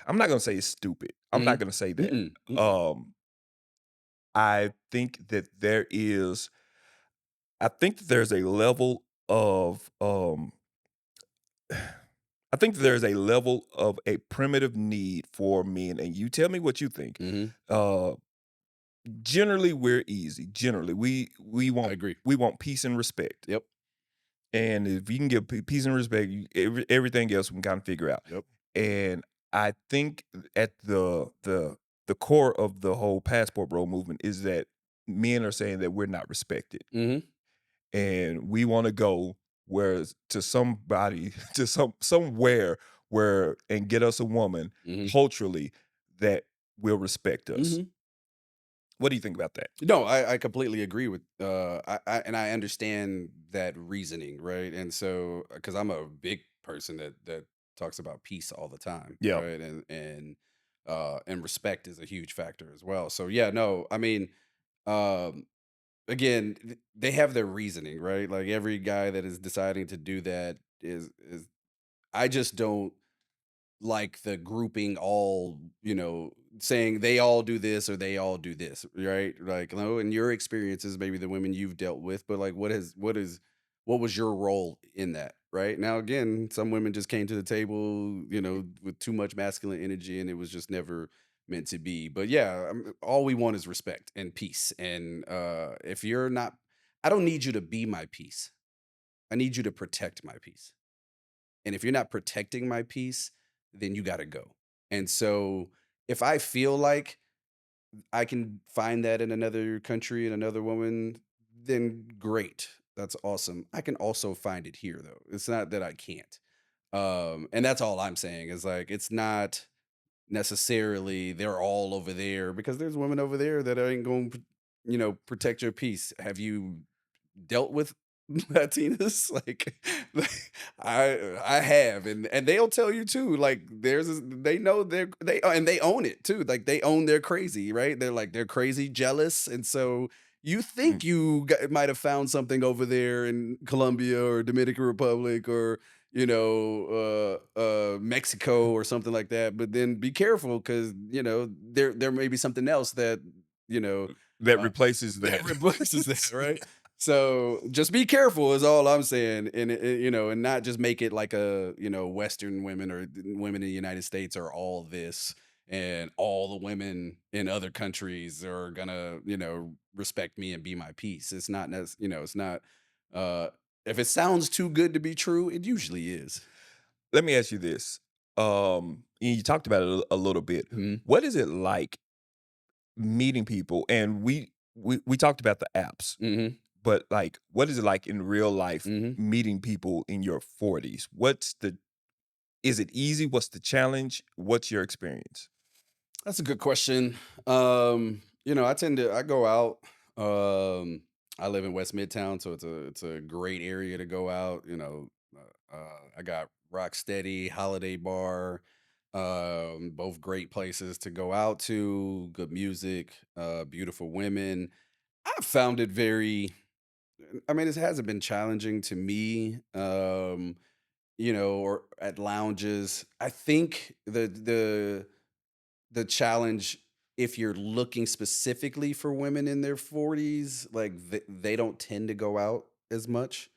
I'm not gonna say it's stupid. I'm not Mhm. gonna say that. Mm-mm. Mm-mm. Um, I think that I think that there's a level of I think there's a level of a primitive need for men, and you tell me what you think. Mhm. Uh, Generally, we're easy. Generally, I agree. we want peace and respect, Yep. and if you can give peace and respect, everything else we can kind of figure out. Yep. And I think at the core of the whole passport bro movement is that men are saying that we're not respected, Mhm. and we want to go where to somebody to somewhere where and get us a woman Mhm. culturally that will respect us. Mhm. What do you think about that? No, I completely agree with I understand that reasoning, right? And so because I'm a big person that talks about peace all the time, Yeah. right? And respect is a huge factor as well. So yeah, no, I mean, um again, they have their reasoning, right? Like every guy that is deciding to do that is I just don't like the grouping all, saying they all do this or they all do this, right? Like, no, in your experiences, maybe the women you've dealt with, but like, what was your role in that, right? Now, again, some women just came to the table, with too much masculine energy, and it was just never meant to be. But yeah, all we want is respect and peace. And if you're not, I don't need you to be my peace. I need you to protect my peace. And if you're not protecting my peace, then you got to go. And so if I feel like I can find that in another country and another woman, then great. That's awesome. I can also find it here though. It's not that I can't. And that's all I'm saying is like it's not necessarily they're all over there because there's women over there that ain't going to, protect your peace. Have you dealt with Latinas, I have, and they'll tell you too. Like they know and they own it too. Like they own their crazy, right? They're crazy, jealous, and so you Mm. think you might have found something over there in Colombia or Dominican Republic or Mexico or something like that. But then be careful because there may be something else that you know That uh, replaces that that. replaces that, right? So just be careful is all I'm saying, and and not just make it like Western women or women in the United States are all this, and all the women in other countries are gonna respect me and be my peace. It's not, it's not. Uh, if it sounds too good to be true, it usually is. Let me ask you this. You talked about it a little bit. Hmm. What is it like meeting people? And we talked about the apps, Hmm. but like, what is it like in real life Hmm. meeting people in your 40s? Is it easy? What's the challenge? What's your experience? That's a good question. I go out. I live in West Midtown, so it's a great area to go out. I got Rocksteady, Holiday Bar, both great places to go out to. Good music, beautiful women. I found it very. I mean, it hasn't been challenging to me. Or at lounges. I think the challenge if you're looking specifically for women in their 40s like they don't tend to go out as much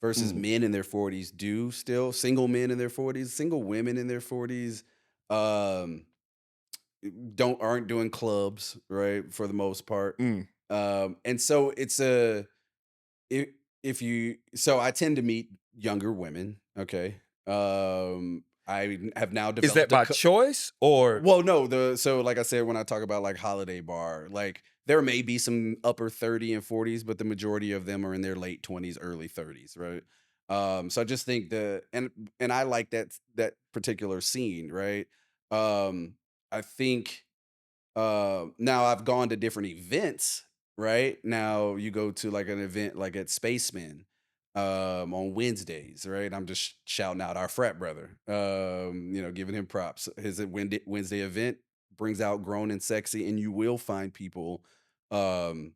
versus Mm, men in their 40s do still single men in their 40s single women in their 40s um don't aren't doing clubs right for the most part mm. and so it's a if if you so I tend to meet younger women okay I have now Is that developed by choice or well, no, so like I said, when I talk about like holiday bar, like there may be some upper 30 and 40s, but the majority of them are in their late 20s, early 30s, right? So I just think and I like that particular scene, right? Um, I think now I've gone to different events, right? Now you go to like an event like at Spaceman on Wednesdays, right? I'm just shouting out our frat brother, giving him props. His Wednesday event brings out grown and sexy, and you will find people um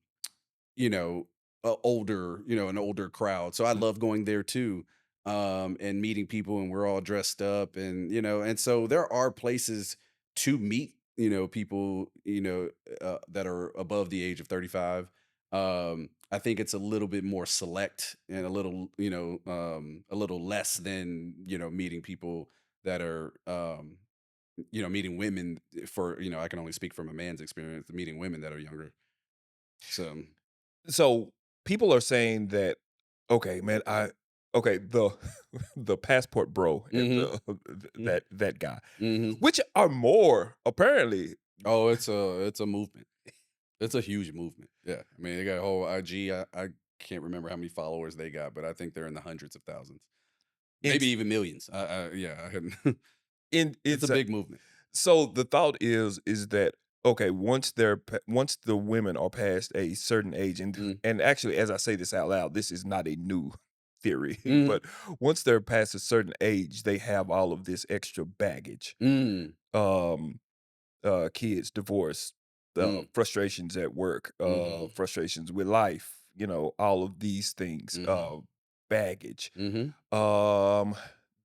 you know, an older crowd. So I mm, love going there too, and meeting people, and we're all dressed up, and and so there are places to meet, people, that are above the age of 35. I think it's a little bit more select and a little less than meeting people that are meeting women for I can only speak from a man's experience, meeting women that are younger. So. so people are saying that, okay, man, okay, the the passport bro, Mhm. that guy, Mhm. which are more apparently. Oh, it's a movement. It's a huge movement. Yeah. I mean, they got a whole IG. I can't remember how many followers they got, but I think they're in the hundreds of thousands. Maybe It's even millions. Yeah, I hadn't in it's a it's a big movement. So the thought is that, okay, once the women are past a certain age, Mm. and actually, as I say this out loud, this is not a new theory, Mhm. but once they're past a certain age, they have all of this extra baggage. Mm. Um, kids, divorce, Mm. frustrations at work, Mhm. frustrations with life, all of these things, Mhm. baggage. Mhm. Um,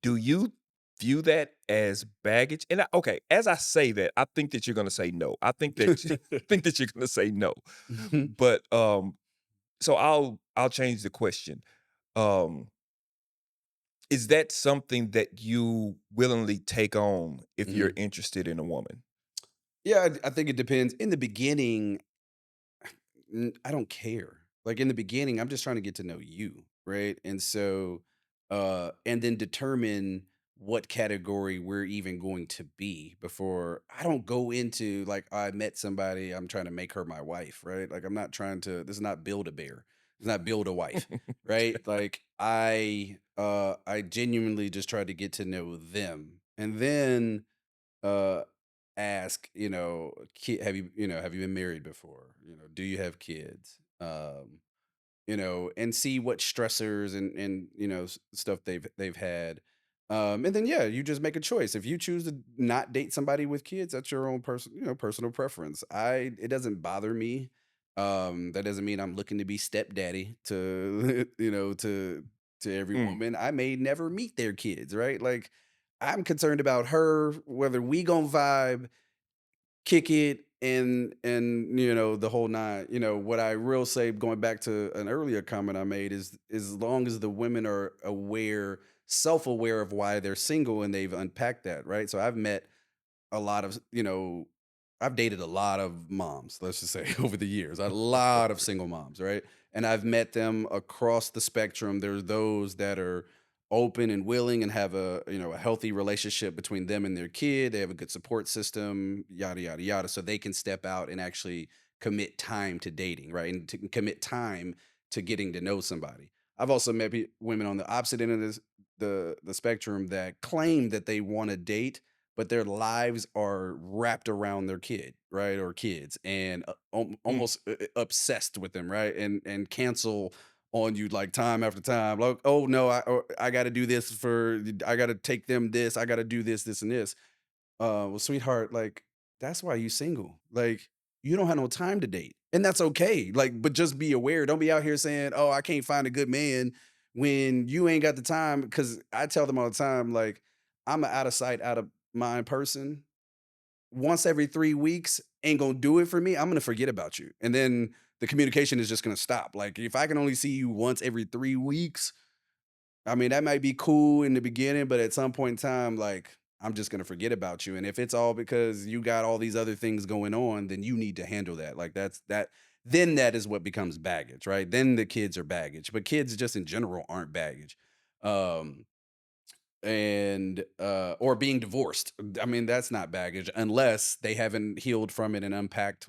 do you view that as baggage? And okay, as I say that, I think that you're gonna say no. I think that think that you're gonna say no. Mhm. But so I'll change the question. Um, is that something that you willingly take on if you're Mhm. interested in a woman? Yeah, I think it depends. In the beginning, I don't care. Like in the beginning, I'm just trying to get to know you, right? And so and then determine what category we're even going to be before I don't go into like I met somebody, I'm trying to make her my wife, right? Like I'm not trying to this is not build a bear. It's not build a wife, right? Like I genuinely just try to get to know them. And then uh ask, have you been married before? Do you have kids? And see what stressors and stuff they've had. And then yeah, you just make a choice. If you choose to not date somebody with kids, that's your own personal preference. It doesn't bother me. That doesn't mean I'm looking to be stepdaddy to to every Mm, woman. I may never meet their kids, right? Like I'm concerned about her, whether we gonna vibe, kick it, and the whole nine. What I will say, going back to an earlier comment I made, is as long as the women are aware, self-aware of why they're single and they've unpacked that, right? So I've met a lot of, I've dated a lot of moms, let's just say, over the years, a lot of single moms, right? And I've met them across the spectrum. There's those that are open and willing and have a healthy relationship between them and their kid. They have a good support system, yada yada yada, so they can step out and actually commit time to dating, right? And to commit time to getting to know somebody. I've also met women on the opposite end of the spectrum that claim that they want to date, but their lives are wrapped around their kid, right? Or kids, and mm. almost obsessed with them, right? And cancel on you like time after time. Like, oh no, I got to do this I got to take them this, I got to do this, and this. Well, sweetheart, like that's why you single. Like you don't have no time to date, and that's okay. Like, but just be aware. Don't be out here saying, "Oh, I can't find a good man," when you ain't got the time. Because I tell them all the time, like I'm an out of sight, out of mind person. Once every 3 weeks ain't gonna do it for me. I'm gonna forget about you, and then the communication is just gonna stop. Like if I can only see you once every 3 weeks, I mean, that might be cool in the beginning, but at some point in time, like, I'm just gonna forget about you. And if it's all because you got all these other things going on, then you need to handle that. Like then that is what becomes baggage, right? Then the kids are baggage. But kids just in general aren't baggage. Um, and or being divorced, I mean, that's not baggage unless they haven't healed from it and unpacked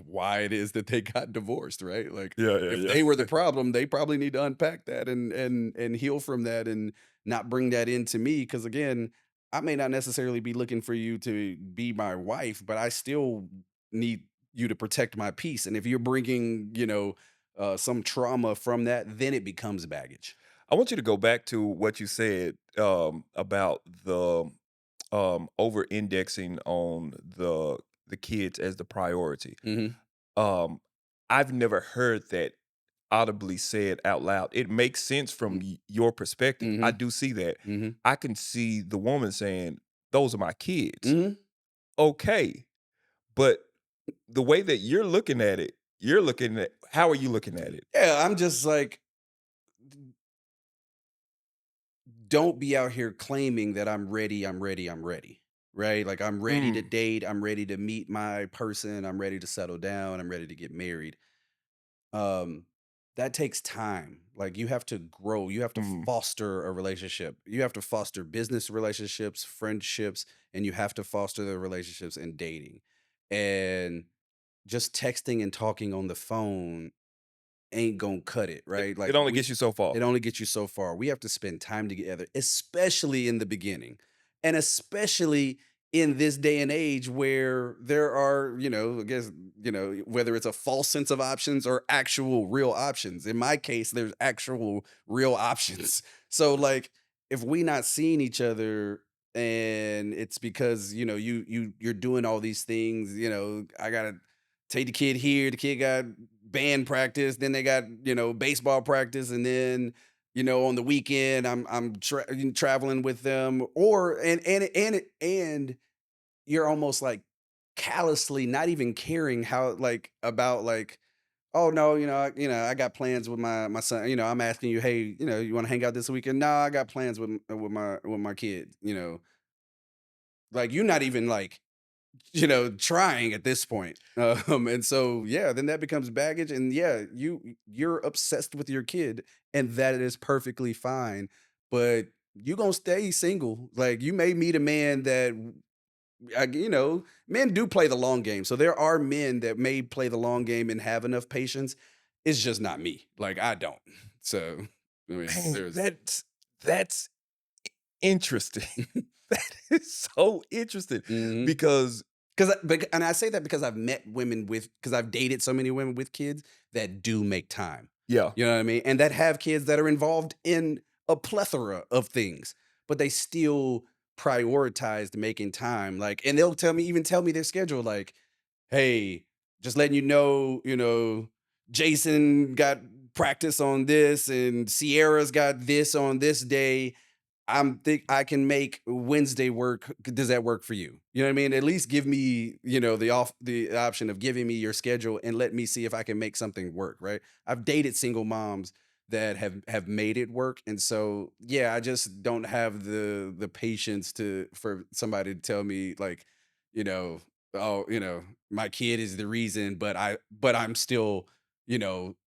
why it is that they got divorced, right? Like Yeah, if yeah, they were the yeah. problem, they probably need to unpack that and heal from that and not bring that into me, because again, I may not necessarily be looking for you to be my wife, but I still need you to protect my peace. And if you're bringing some trauma from that, then it becomes baggage. I want you to go back to what you said about the over indexing on the kids as the priority. Hmm. Um, I've never heard that audibly said out loud. It makes sense from your perspective. I Hmm. do see that. Hmm. I can see the woman saying, "Those are my kids." Hmm. Okay, but the way that you're looking at it, you're looking at how are you looking at it? Yeah, I'm just like, don't be out here claiming that I'm ready, I'm ready, I'm ready. Right? Like I'm ready to Mm, date, I'm ready to meet my person, I'm ready to settle down, I'm ready to get married. Um that takes time. Like you have to grow, you have to mm. foster a relationship. You have to foster business relationships, friendships, and you have to foster the relationships in dating. And just texting and talking on the phone ain't gonna cut it, right? It Like only gets you so far. it only gets you so far. We have to spend time together, especially in the beginning. And especially in this day and age where there are, I guess, whether it's a false sense of options or actual real options. In my case, there's actual real options. So like if we not seeing each other and it's because, you're doing all these things, I gotta take the kid here, the kid got band practice, then they got, baseball practice, and then, on the weekend I'm traveling with them, or and you're almost like callously not even caring how like about like, oh no, I got plans with my son. I'm asking you, hey, you want to hang out this weekend? No, I got plans with my kid. Like you're not even like trying at this point. And so yeah, then that becomes baggage, and yeah, you're obsessed with your kid, and that is perfectly fine. But you gonna stay single. Like you may meet a man that men do play the long game. So there are men that may play the long game and have enough patience. It's just not me. Like I don't. So I mean, Man, there's that's interesting. That is so interesting mhm. because And I say that because I've dated so many women with kids that do make time. yeah. You know what I mean? And that have kids that are involved in a plethora of things, but they still prioritized making time. Like, and they'll tell me their schedule, like, hey, just letting Jason got practice on this and Sierra's got this on this day. I'm think I can make Wednesday work. Does that work for you? You know what I mean? At least give me, the option of giving me your schedule and let me see if I can make something work, right? I've dated single moms that have made it work. And so, yeah, I just don't have the patience to for somebody to tell me like, you know, oh, my kid is the reason, but I'm still,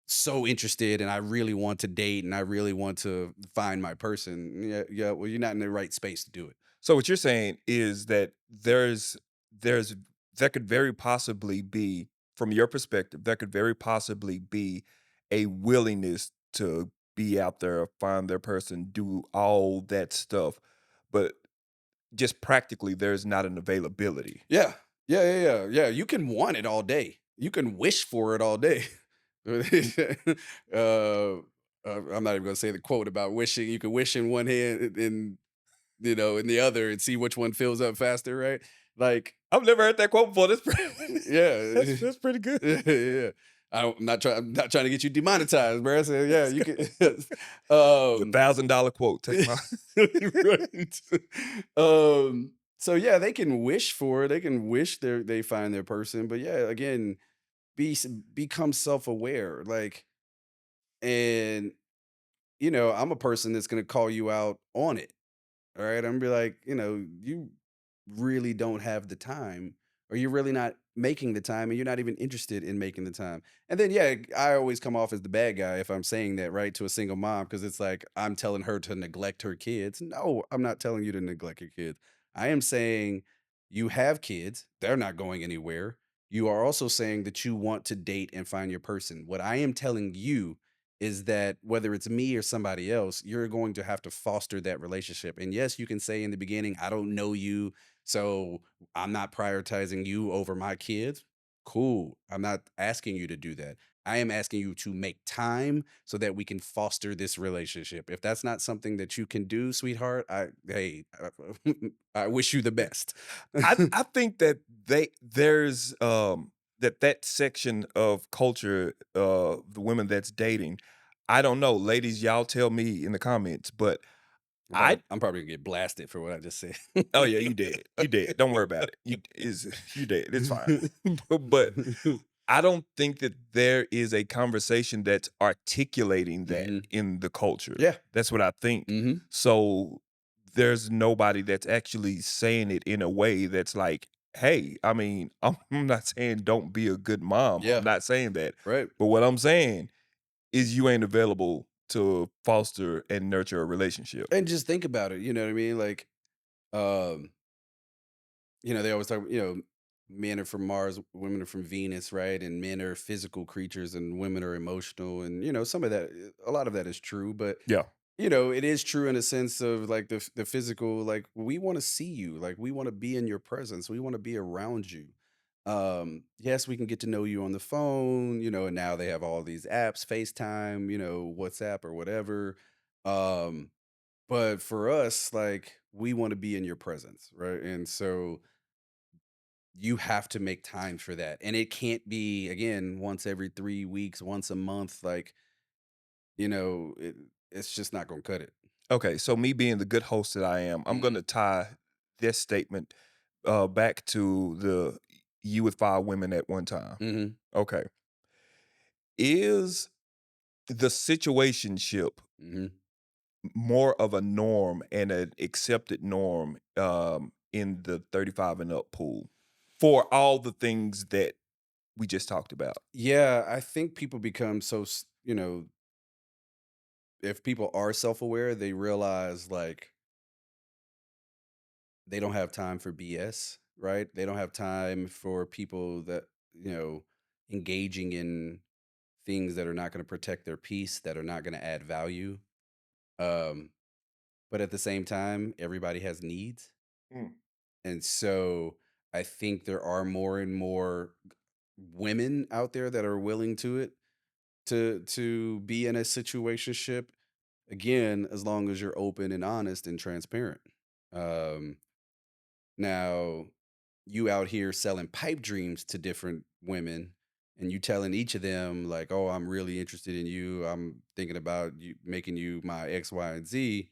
so interested and I really want to date and I really want to find my person. Yeah, yeah. Well, you're not in the right space to do it. So what you're saying is that there's there could very possibly be, from your perspective, there could very possibly be a willingness to be out there, find their person, do all that stuff, but just practically there's not an availability. Yeah. Yeah, yeah, yeah, yeah. You can want it all day. You can wish for it all day. I'm not even gonna say the quote about wishing. You can wish in one hand and in the other and see which one fills up faster, right? Like, I've never heard that quote before. That's yeah. that's pretty good. Yeah, yeah. I'm not trying to get you demonetized, bro. So yeah, you can The um $1,000 quote. Take my right. So yeah, they can wish for it. They can wish they find their person, but yeah, again, become self-aware. Like, and I'm a person that's gonna call you out on it. All right. I'm gonna be like, you really don't have the time, or you're really not making the time, and you're not even interested in making the time. And then, yeah, I always come off as the bad guy if I'm saying that, right, to a single mom, because it's like I'm telling her to neglect her kids. No, I'm not telling you to neglect your kids. I am saying you have kids, they're not going anywhere. You are also saying that you want to date and find your person. What I am telling you is that whether it's me or somebody else, you're going to have to foster that relationship. And yes, you can say in the beginning, I don't know you, so I'm not prioritizing you over my kids. Cool. I'm not asking you to do that. I am asking you to make time so that we can foster this relationship. If that's not something that you can do, sweetheart, I wish you the best. I think that that section of culture, the women that's dating, I don't know, ladies, y'all tell me in the comments, but I I'm probably gonna get blasted for what I just said. oh yeah, you did. You did. Don't worry about it. You did. It's fine. But I don't think that there is a conversation that's articulating that Mhm. in the culture. Yeah. That's what I think. Hmm. So there's nobody that's actually saying it in a way that's like, hey, I mean, I'm not saying don't be a good mom. I'm Yeah. not saying that. Right. But what I'm saying is you ain't available to foster and nurture a relationship. And just think about it. You know what I mean? Like, um, they always talk, men are from Mars, women are from Venus, right? And men are physical creatures and women are emotional. And, some of that, a lot of that is true. But, Yeah. it is true in a sense of like the physical, like we want to see you, like we want to be in your presence, we want to be around you. Yes, we can get to know you on the phone, and now they have all these apps, FaceTime, WhatsApp or whatever. Um, but for us, like we want to be in your presence, right? And so you have to make time for that. And it can't be again once every 3 weeks, once a month, like, it's just not gonna cut it. Okay, so me being the good host that I am, I'm Mhm. gonna tie this statement back to the you with 5 women at one time. Mhm. Okay. Is the situationship Mhm. more of a norm and an accepted norm in the 35 and up pool for all the things that we just talked about? Yeah, I think people become if people are self-aware, they realize like they don't have time for BS, right? They don't have time for people that, you know, engaging in things that are not going to protect their peace, that are not going to add value. Um, but at the same time, everybody has needs. Mm, And so I think there are more and more women out there that are willing to it to be in a situationship, again, as long as you're open and honest and transparent. Um, Now, you out here selling pipe dreams to different women, and you telling each of them like, "Oh, I'm really interested in you. I'm thinking about you making you my X, Y, and Z."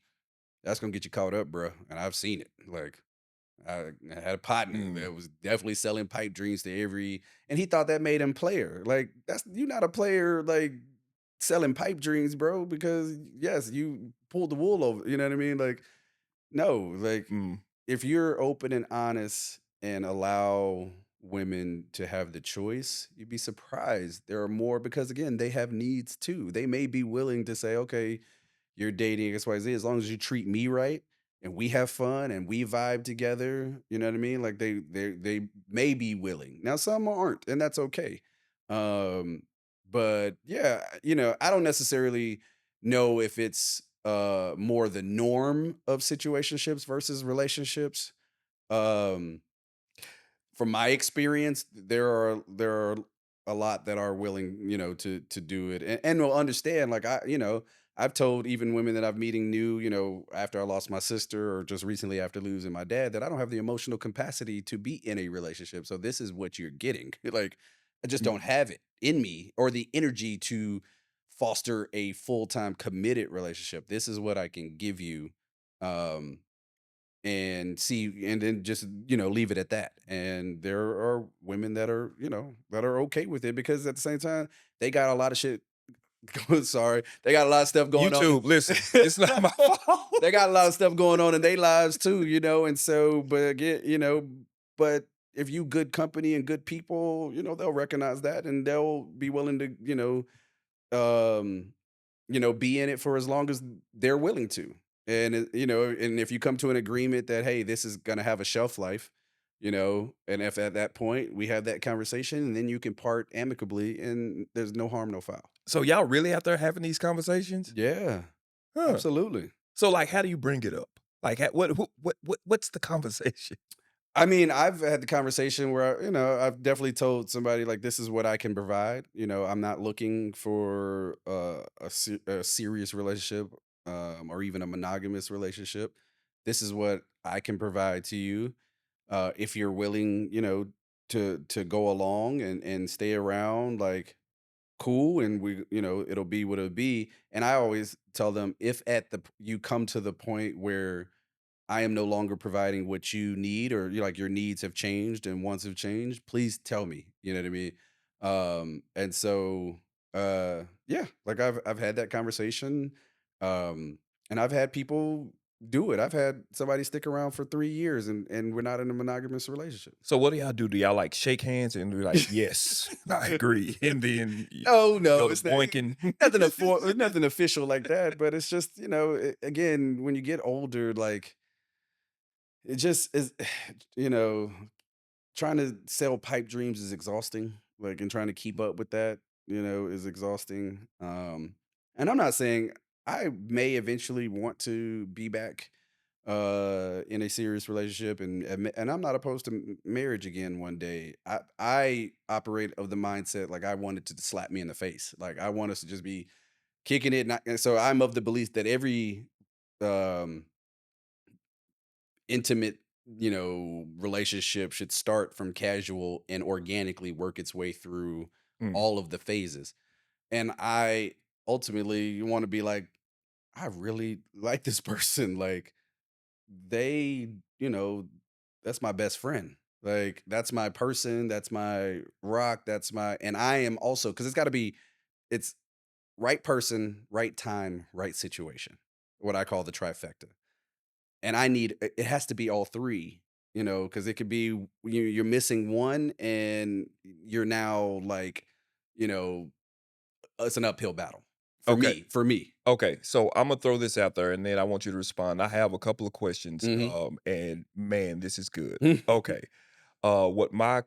That's gonna get you caught up, bro. And I've seen it. Like, I had a partner mm, that was definitely selling pipe dreams to every, and he thought that made him player. Like, that's, you're not a player like selling pipe dreams, bro. Because yes, you pulled the wool over. You know what I mean? Like, no, like mm. if you're open and honest and allow women to have the choice, you'd be surprised. There are more because again, they have needs too. They may be willing to say, okay, you're dating XYZ as long as you treat me right and we have fun and we vibe together. You know what I mean? Like they may be willing. Now some aren't, and that's okay. Um, but yeah, I don't necessarily know if it's more the norm of situationships versus relationships. Um, from my experience, there are a lot that are willing, to do it and will understand. Like I've told even women that I'm meeting new, after I lost my sister or just recently after losing my dad, that I don't have the emotional capacity to be in a relationship. So this is what you're getting. Like I just don't have it in me or the energy to foster a full-time committed relationship. This is what I can give you. Um, and see and then just leave it at that, and there are women that are that are okay with it because at the same time they got a lot of shit going. Sorry, they got a lot of stuff going on YouTube, listen, it's not my fault. they got a lot of stuff going on in their lives too, and so but again, but if you good company and good people, they'll recognize that and they'll be willing to um be in it for as long as they're willing to. And and if you come to an agreement that hey, this is going to have a shelf life, and if at that point we have that conversation, and then you can part amicably, and there's no harm, no foul. So y'all really out there having these conversations? Yeah, Huh. absolutely. So, like, how do you bring it up? Like, what's the conversation? I mean, I've had the conversation where, I've definitely told somebody like, this is what I can provide. I'm not looking for a serious relationship, or even a monogamous relationship. This is what I can provide to you. If you're willing, to go along and stay around, like, cool. And it'll be what it'll be. And I always tell them, if you come to the point where I am no longer providing what you need, or like your needs have changed and wants have changed, please tell me. You know what I mean? And so yeah, like I've had that conversation. Um and I've had people do it. I've had somebody stick around for 3 years and we're not in a monogamous relationship. So, what do y'all do? Do y'all, like, shake hands and be like, "Yes, I agree," and then y Oh no, go to it's not, boinking? nothing official like that, but it's just, again, when you get older, like it just is, you know, trying to sell pipe dreams is exhausting, like, and trying to keep up with that, is exhausting. And I'm not saying I may eventually want to be back in a serious relationship, and I'm not opposed to marriage again one day. I operate of the mindset like I want it to slap me in the face. Like I want us to just be kicking it. And so I'm of the belief that every um intimate, relationship should start from casual and organically work its way through Mm. all of the phases. And I ultimately want to be like, I really like this person. Like they, that's my best friend. Like that's my person, that's my rock, and I am also, because it's right person, right time, right situation. What I call the trifecta. And it has to be all three, because it could be you're missing one and you're now like, you know, it's an uphill battle. Okay. For me. Okay, so I'm gonna throw this out there, and then I want you to respond. I have a couple of questions, Mhm. and man, this is good. Okay, what my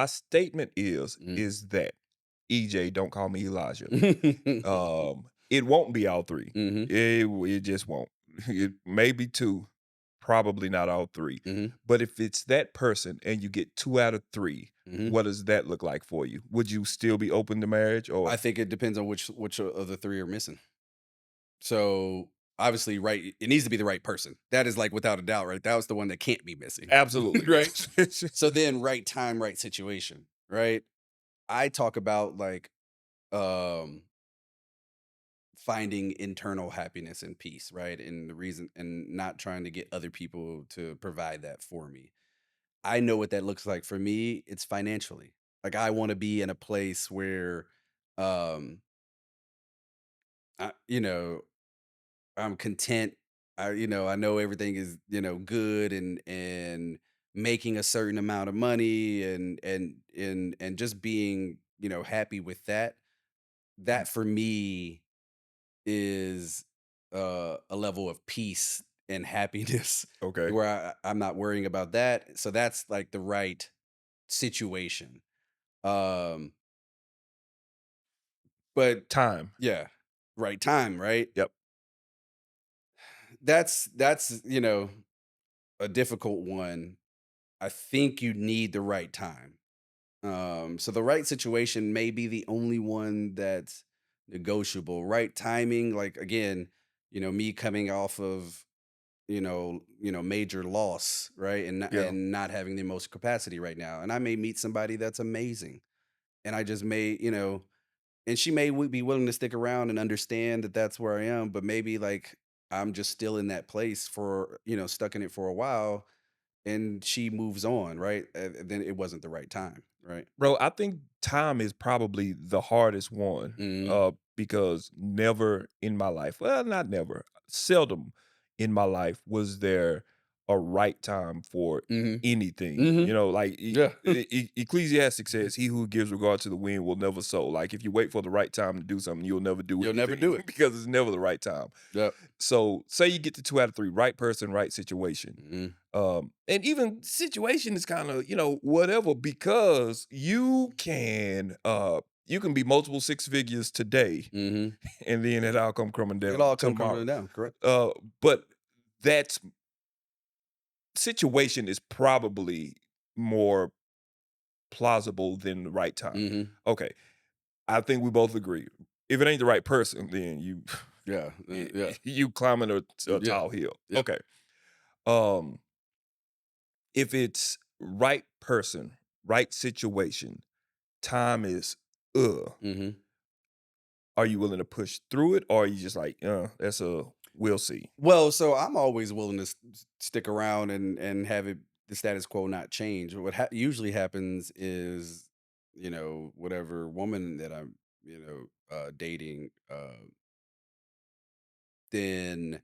statement Mhm. is that EJ, don't call me Elijah. It won't be all three. Mhm. It just won't. It may be two, probably not all three. Mhm. But if it's that person and you get 2 out of 3, Mhm. what does that look like for you? Would you still be open to marriage, I or think it depends on which of the 3 are missing. So, obviously, right, it needs to be the right person. That is, like, without a doubt, right? That was the one that can't be missing, absolutely? right? So then right time, right situation, right? I talk about, like, um, finding internal happiness and peace, right? And the reason and not trying to get other people to provide that for me. I know what that looks like for me, it's financially. Like, I wanna be in a place where, um, I you know, I'm content. I know everything is, good and making a certain amount of money and just being, happy with that. Mm, That for me is a level of peace and happiness okay. where I'm not worrying about that. So that's like the right situation. Um, but Time. yeah, right time, right? Yep. That's a difficult one. I think you need the right time. So the right situation may be the only one that's negotiable. Right timing, like again, me coming off of major loss, right, Yeah. and not having the emotional capacity right now, and I may meet somebody that's amazing, and I just may, and she may be willing to stick around and understand that that's where I am, but maybe like I'm just still in that place for stuck in it for a while and she moves on, right? Then it wasn't the right time, right? Bro, I think time is probably the hardest one, Mhm. because never in my life, well, not never, seldom in my life was there a right time for Mhm. anything. Mhm. Like Yeah. Ecclesiastic says, "He who gives regard to the wind will never sow." Like if you wait for the right time to do something, you'll never do You'll never anything do it. because it's never the right time. Yep. So say you get to 2 out of 3, right person, right situation. Mhm. And even situation is kind of, whatever, because you can be multiple six figures today Mhm. and then it all come crumbling It down all come tomorrow. crumbling down, correct? But that's situation is probably more plausible than the right time. Mhm. Okay. I think we both agree. If it ain't the right person, then you Yeah. Yeah. you climbing a Yeah. tall hill. Yep. Okay. Um if it's right person, right situation, time is Mhm. are you willing to push through it, or are you just like, that's a we'll see. Well, so I'm always willing to stick around and have it the status quo not change. What usually happens is, whatever woman that I'm, dating, then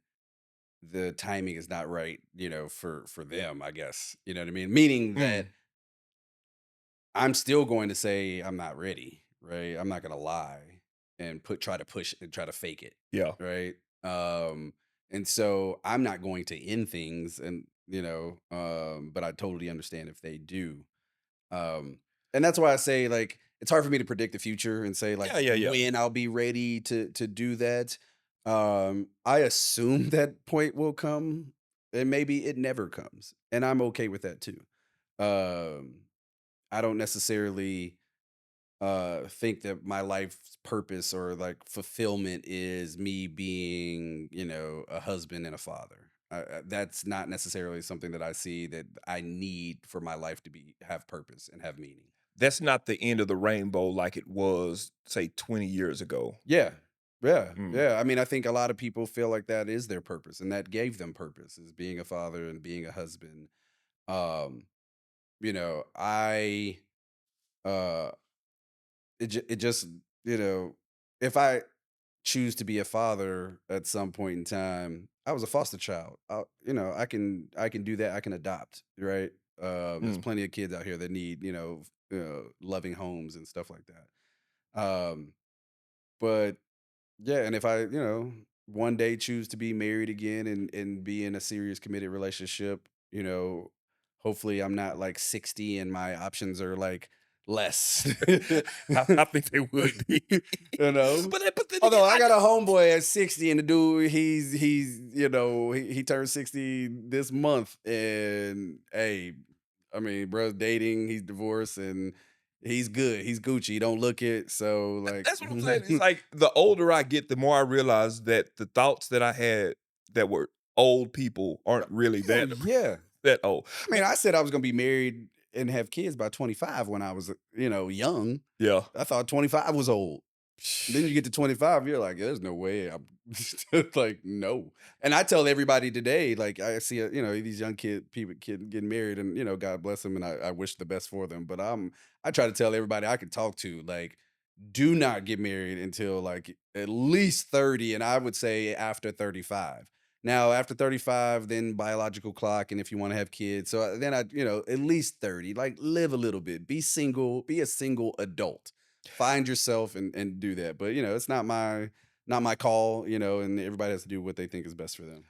the timing is not right, for them, I guess. You know what I mean? Meaning that Mm, I'm still going to say I'm not ready, right? I'm not going to lie and try to push and try to fake it, yeah. right? And so I'm not going to end things and but I totally understand if they do. Um and that's why I say like it's hard for me to predict the future and say like Yeah, yeah, yeah. when I'll be ready to do that. I assume that point will come and maybe it never comes. And I'm okay with that too. Um I don't necessarily think that my life's purpose or like fulfillment is me being, a husband and a father. That's not necessarily something that I see that I need for my life to be have purpose and have meaning. That's not the end of the rainbow like it was, say, 20 years ago. Yeah. Yeah. Mm, Yeah. I mean, I think a lot of people feel like that is their purpose and that gave them purpose is being a father and being a husband. Um, I uh it just, if I choose to be a father at some point in time, I was a foster child. I can do that. I can adopt, right? There's mm. plenty of kids out here that need, loving homes and stuff like that. Um, but Yeah, and if I, one day choose to be married again and be in a serious committed relationship, hopefully I'm not like 60 and my options are like less. I think they would be. you know. But then again, Although I got a homeboy at 60 and the dude he turned 60 this month and hey, I mean, bro's dating, he's divorced and he's good. He's Gucci. He don't look it. So like that's what I'm saying. It's like the older I get, the more I realize that the thoughts that I had that were old people aren't really hell that yeah. that old. I mean, I said I was gonna be married and have kids by 25 when I was, young. Yeah. I thought 25 was old. Then you get to 25, you're like, there's no way. I'm like, no. And I tell everybody today, like I see, these young kid getting married, and God bless them, and I wish the best for them. But I try to tell everybody I can talk to, like, do not get married until like at least 30, and I would say after 35. Now, after 35, then biological clock, and if you want to have kids, so then at least 30, like live a little bit, be single, be a single adult, find yourself and do that. But it's not my call, and everybody has to do what they think is best for them.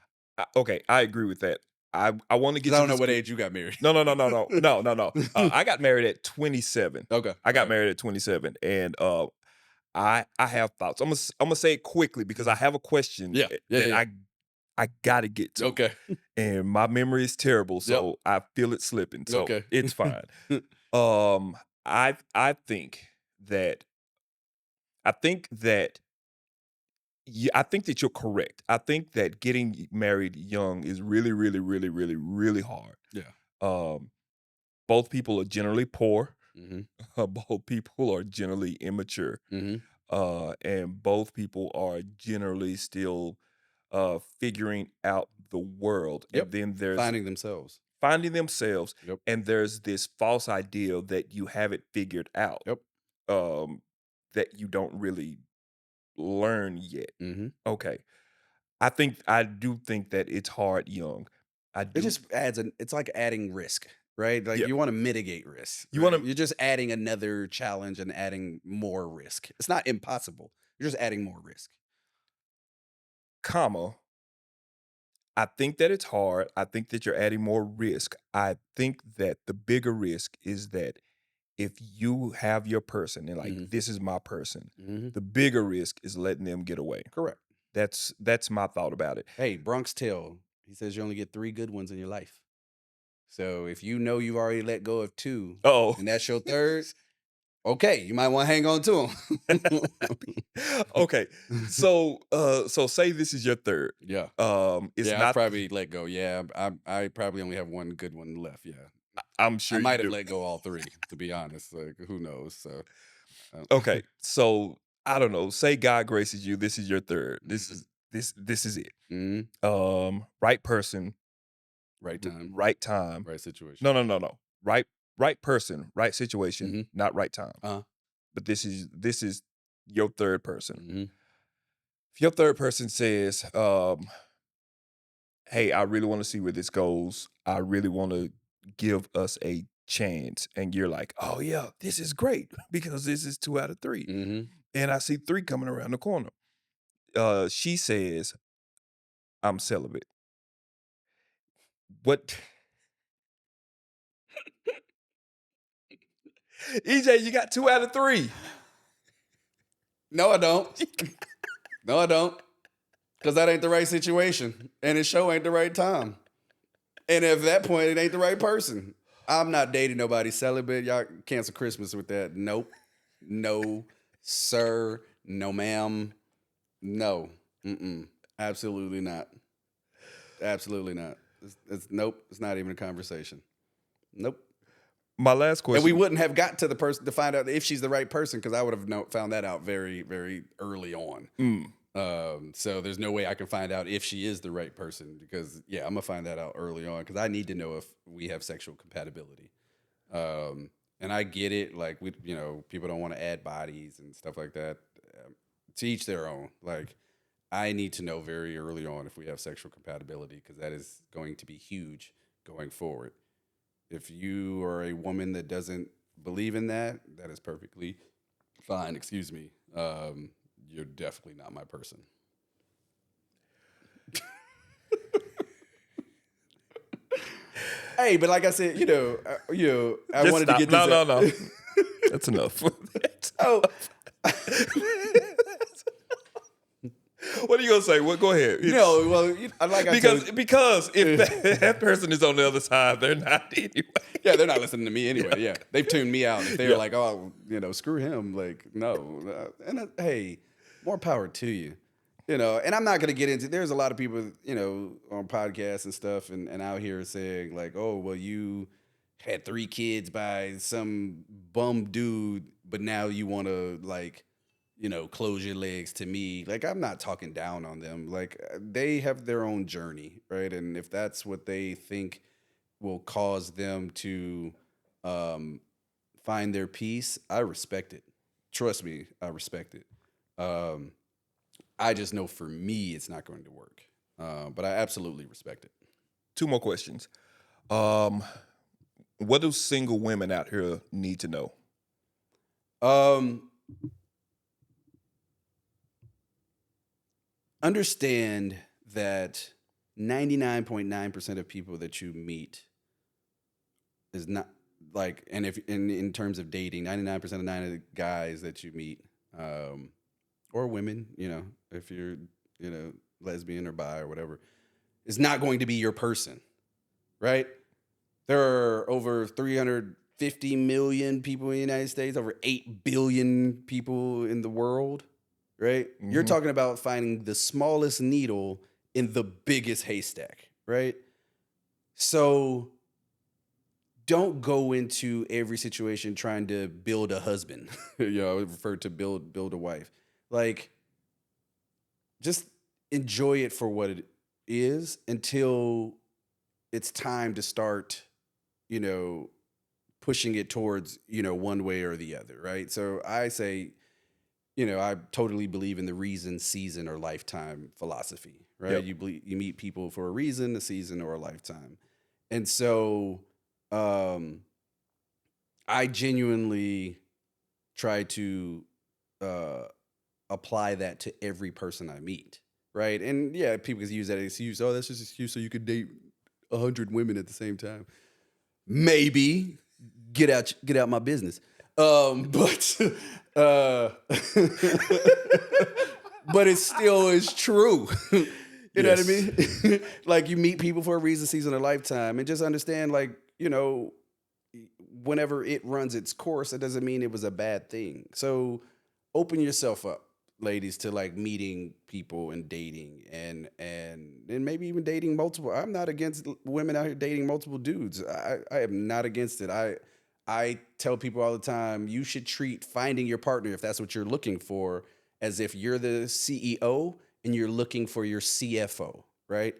Okay, I agree with that. I want to Because get I to don't know this. what age you got married. No, no, no, no, no, no, no, no. I got married at 27. Okay, I all got right. married at 27, and I have thoughts. I'm gonna say it quickly because I Mhm. have a question Yeah, yeah, that yeah, I gotta get yeah. to, Okay. and my memory is terrible, Yep. so I feel it slipping. So Okay. it's fine. Um, I that I think that I think that you're correct. I think that getting married young is really, really, really, really, really hard. Yeah. Um, both people are generally poor. Hmm. Both people are generally immature, Hmm. and both people are generally still figuring out the world. And Yep. then there's Finding themselves. finding themselves, Yep. and there's this false idea that you have it figured out, Yep. um, that you don't really learn yet. Hmm. Okay, I do think that it's hard young. I It do. just adds it's like adding risk, right? Like Yeah, you want to mitigate risk, you want right? to, You're just adding another challenge and adding more risk. It's not impossible. You're just adding more risk. comma. I think that it's hard. I think that you're adding more risk. I think that the bigger risk is that if you have your person and like Hmm. this is my person, Hmm. the bigger risk is letting them get away. Correct. That's my thought about it. Hey, Bronx Tale. He says you only get three good ones in your life. So if you know you've already let go of two, Oh. and that's your third, okay, you might want to hang on to Okay. them. So say this is your third. Yeah. It's Yeah, I've not probably let go. Yeah, I probably only have one good one left. Yeah, I'm I sure you might have do. let go all three, to be honest. Like, who knows? So, Okay. So I don't know. Say God graces you. This is your third. mhm, This is it. mhm. Right person, Right time, right time. right situation. No, no, no, no. Right person, right situation, Hmm. not right time. Uh, But this is your third person. hmm. If your third person says, "Hey, I really want to see where this goes. I really want to give us a chance," and you're like, "Oh yeah, this is great because this is 2 out of 3, Hmm. and I see 3 coming around the corner." She says, "I'm celibate." What? EJ, you got 2 out of 3. No, I don't. No, I don't. Because that ain't the right situation, and it show ain't the right time. And at that point, it ain't the right person. I'm not dating nobody celibate. Y'all cancel Christmas with that. Nope. No, sir. No, ma'am. No. Mm-mm. Absolutely not. Absolutely not. Nope. It's not even a conversation. Nope. My last And we question. wouldn't have got to the person to find out if she's the right person because I would have found that out very, very early on. Mm, So there's no way I can find out if she is the right person because yeah, I'm gonna find that out early on because I need to know if we have sexual compatibility. Um, and I get it, like people don't want to add bodies and stuff like that. To each their own. Like I need to know very early on if we have sexual compatibility because that is going to be huge going forward. If you are a woman that doesn't believe in that, that is perfectly fine. Excuse me. you're definitely not my person. Hey, but like I said, I Just wanted to stop. get No, this no, out. no. That's enough. That's Oh, what are you gonna say? What? Go ahead. no. Well, like I told Because if you. that person is on the other side, they're not anyway. Yeah, they're not listening to me anyway. Yeah, they've tuned me out. If they're Yeah. like, oh, screw him, like, no. Hey, more power to you. And I'm not going to get into, there's a lot of people, on podcasts and stuff and out here saying like, oh, well, you had 3 kids by some bum dude, but now you want to like, close your legs to me. Like, I'm not talking down on them. Like, they have their own journey, right? And if that's what they think will cause them to find their peace, I respect it. Trust me, I respect it. I just know for me, it's not going to work. But I absolutely respect it. 2 more questions. What do single women out here need to know? Understand that 99.9% of people that you meet is not like, and if in terms of dating, 99% of 9 of the guys that you meet, or women, if you're, lesbian or bi or whatever, is not going to be your person, right? There are over 350 million people in the United States, over 8 billion people in the world, right? You're Mhm. talking about finding the smallest needle in the biggest haystack, right? So don't go into every situation trying to build a husband. I refer to build a wife. Like, just enjoy it for what it is until it's time to start, pushing it towards, one way or the other, right? So I say, I totally believe in the reason, season, or lifetime philosophy, right? Yep. You meet people for a reason, a season, or a lifetime. And so I genuinely try to apply that to every person I meet, right? And yeah, people can use that excuse. Oh, that's just an excuse so you could date 100 women at the same time. Maybe get out my business. But but it still is true. You know what I Yes. mean? Like, you meet people for a reason, season, or lifetime, and just understand, like, whenever it runs its course, it doesn't mean it was a bad thing. So open yourself up, ladies, to like meeting people and dating and maybe even dating multiple. I'm not against women out here dating multiple dudes. I am not against it. I tell people all the time, you should treat finding your partner, if that's what you're looking for, as if you're the CEO and you're looking for your CFO, right?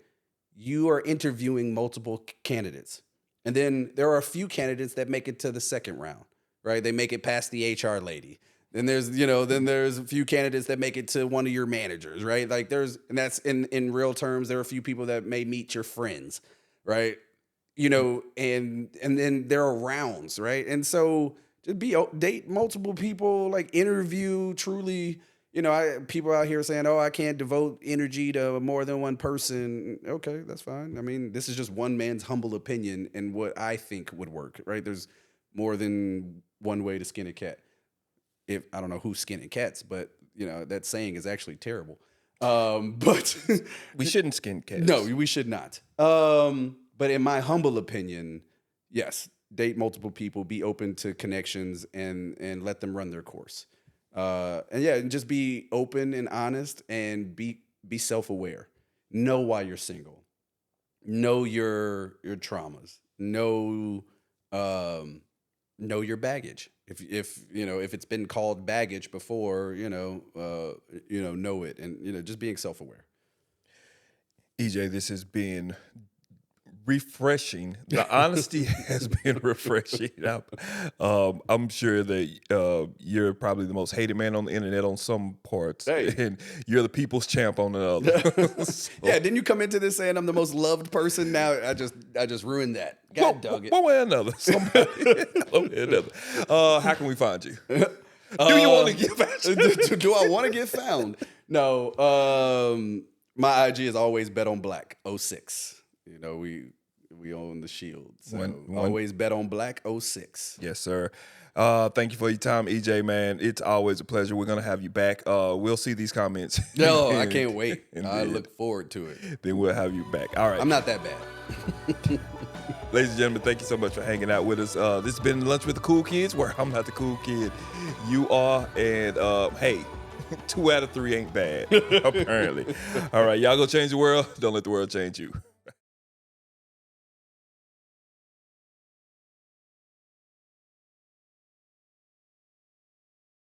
You are interviewing multiple candidates. And then there are a few candidates that make it to the second round, right? They make it past the HR lady. Then there's a few candidates that make it to one of your managers, right? Like, and that's in real terms, there are a few people that may meet your friends, right? And then there are rounds, right? And so just date multiple people, like interview truly. People out here saying, "Oh, I can't devote energy to more than one person." Okay, that's fine. I mean, this is just one man's humble opinion and what I think would work, right? There's more than one way to skin a cat. If I don't know who's skinning cats, but that saying is actually terrible. But We shouldn't skin cats. no, we should not. But in my humble opinion, yes, date multiple people, be open to connections, and let them run their course. And just be open and honest, and be self-aware. Know why you're single. Know your traumas. Know your baggage. If it's been called baggage before, know it, and just being self-aware. EJ, this has been refreshing. The honesty has been refreshing. I'm sure that you're probably the most hated man on the internet on some parts, Hey. and you're the people's champ on the other. So, Yeah, didn't you come into this saying I'm the most loved person? Now I just ruined that. God dog it. one way or another. Somebody, one way or another. How can we find you? Do you want to Uh, get back? do I want to get found? No. My IG is always bet on black 06. You know, we own the shield. So One. always bet on black 06. Yes, sir. Thank you for your time, EJ, man. It's always a pleasure. We're gonna have you back. We'll see these comments. No, I can't wait. And I then, look forward to it. then we'll have you back. All right. I'm not that bad. Ladies and gentlemen, thank you so much for hanging out with us. This has been Lunch with the Cool Kids, where I'm not the cool kid. You are. And hey, 2 out of 3 ain't bad, apparently. All right, y'all go change the world. Don't let the world change you.